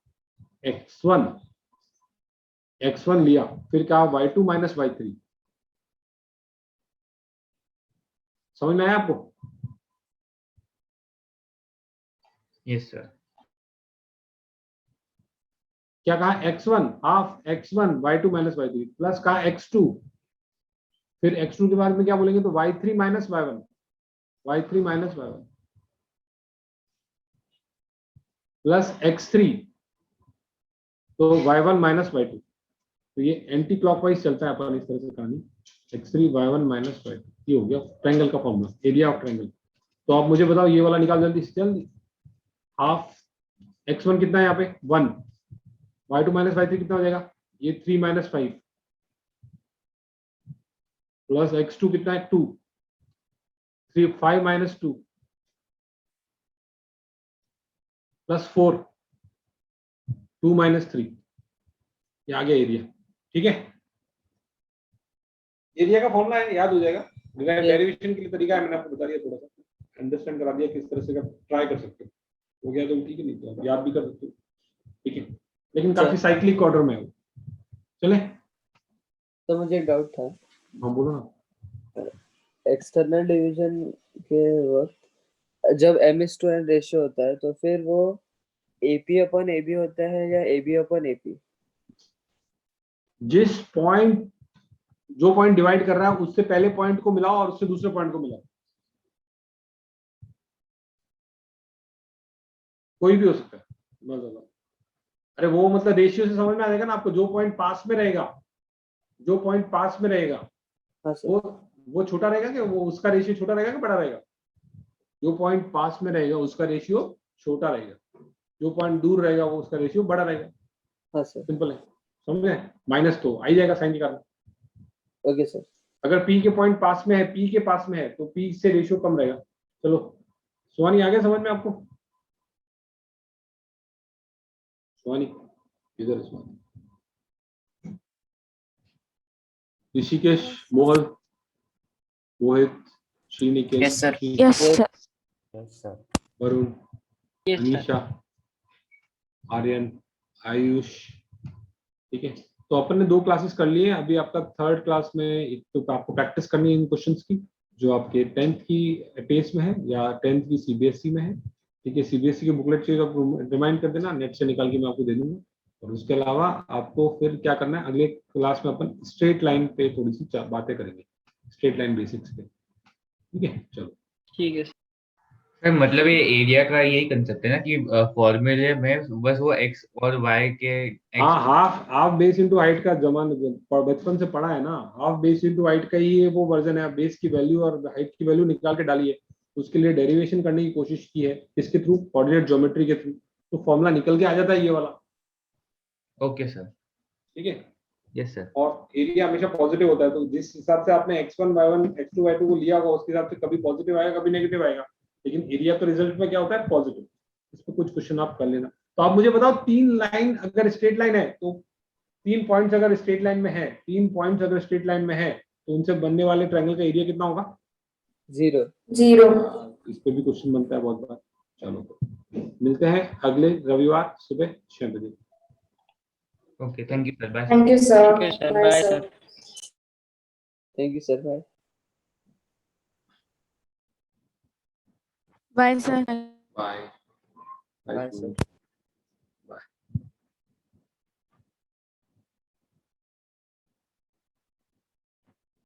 x1 लिया, फिर क्या y2 - y3। समझ में आया आपको? Yes sir. क्या कहा, x1 half x1 y2 - y3 plus कहा x2 फिर x2 के बाद में क्या बोलेंगे, तो y3 minus y1, y3 minus y1 plus x3, तो y1 माइनस y2। तो ये एंटी क्लॉकवाइज चलता है अपन इस तरह से कहानी, x3 y1 माइनस y2। ये हो गया ट्रायंगल का फॉर्मूला, एरिया ऑफ ट्रायंगल। तो आप मुझे बताओ ये वाला निकाल जल्दी से जल्दी। हाफ x1 कितना है यहाँ पे 1, y2 माइनस y3 कितना हो जाएगा, ये 3 माइनस 5 प्लस x2 कितना है 2, 3 5 माइनस 2 प्लस 4 2 माइनस 3, ये आ गया एरिया। ठीक है, एरिया का फॉर्मूला है, याद हो जाएगा। डेरिवेशन के लिए तरीका है, मैंने आपको बता दिया, थोड़ा सा अंडरस्टैंड करा दिया किस तरह से ट्राई कर सकते हो गया तो ठीक है, नहीं तो आप याद भी कर सकते हो। ठीक है, लेकिन काफी साइक्लिक ऑर्डर में है वो। चले, तो मुझे एक डाउट था, हाँ बोलो ना। एक्सटर्नल डिवीजन के वक्त जब m/n रेशियो होता है तो फिर वो AP अपॉन AB होता है या AB अपॉन AP? जिस पॉइंट, जो पॉइंट डिवाइड कर रहा है उससे पहले पॉइंट को मिलाओ और उससे दूसरे पॉइंट को मिलाओ, कोई भी हो सकता है। अरे वो मतलब रेशियो से समझ में आ जाएगा ना आपको, जो पॉइंट पास में रहेगा, जो पॉइंट पास में रहेगा हाँ सर। वो छोटा रहेगा कि वो उसका रेशियो छोटा रहेगा कि बड़ा रहेगा? जो पॉइंट पास में रहेगा उसका रेशियो छोटा रहेगा, जो पॉइंट दूर रहेगा वो उसका रेशियो बड़ा रहेगा। हाँ सर। सिंपल है, समझ में? माइनस तो आ ही जाएगा साइन के कारण। Okay sir. अगर P के पॉइंट पास में है, P के पास में है तो P से रेशियो कम रहेगा। चलो सुहानी आ गया समझ में आपको? सुहानी इधर, सुहानी, ऋषिकेश, मोहल, मोहित, श्रीनिकेश, Yes, sir. Yes, sir. Varun, Yes, sir. Anisha, Aryan, Ayush. ठीक है, तो अपन ने 2 क्लासेस कर लिए हैं। अभी आपका 3rd क्लास में एक तो आपको प्रैक्टिस करनी है इन क्वेश्चंस की, जो आपके 10th की पेस में है या 10th की CBSE में है। ठीक है, CBSE की बुकलेट चाहिए तो रिमाइंड कर देना, नेट से निकाल के मैं आपको दे दूंगा। और उसके अलावा आपको फिर क्या करना है, अगले क्लास में अपन स्ट्रेट लाइन पे थोड़ी सी बातें करेंगे, स्ट्रेट लाइन बेसिक्स पे। ठीक है, चलो। ठीक है सर मतलब ये एरिया का यही कंसेप्ट है ना कि फॉर्मूले में बस वो x और y के हाँ, हाफ बेस इंटू हाइट का जमाना बचपन से पढ़ा है ना, हाफ बेस इंटू हाइट का ही वो वर्जन है। बेस की वैल्यू और हाइट की वैल्यू निकाल के डालिए, उसके लिए डेरिवेशन करने की कोशिश की है, इसके थ्रू कोऑर्डिनेट ज्योमेट्री के थ्रू, तो फॉर्मूला निकल के आ जाता है ये वाला। Okay sir. ठीक है, यस सर। और एरिया हमेशा पॉजिटिव होता है, तो जिस हिसाब से आपने x1 y1 x2 y2 को लिया होगा उसके हिसाब से कभी पॉजिटिव आएगा कभी नेगेटिव आएगा, लेकिन एरिया तो रिजल्ट में क्या होता है, पॉजिटिव। इस पर कुछ क्वेश्चन आप कर लेना। तो आप मुझे बताओ 3 लाइन अगर स्ट्रेट लाइन है तो 3 पॉइंट्स अगर स्ट्रेट लाइन में है, 3 पॉइंट्स अगर स्ट्रेट लाइन में है तो उनसे बनने वाले ट्रायंगल का एरिया कितना होगा? 0। 0। इस पे भी क्वेश्चन बनता है बहुत बार। चलो तो मिलते हैं अगले रविवार सुबह 6 बजे। Okay, thank you sir, bye. Thank you, sir. Okay, sir. Bye, Bye, sir. sir. Thank you sir. Bye. Bye, sir. Bye bye sir.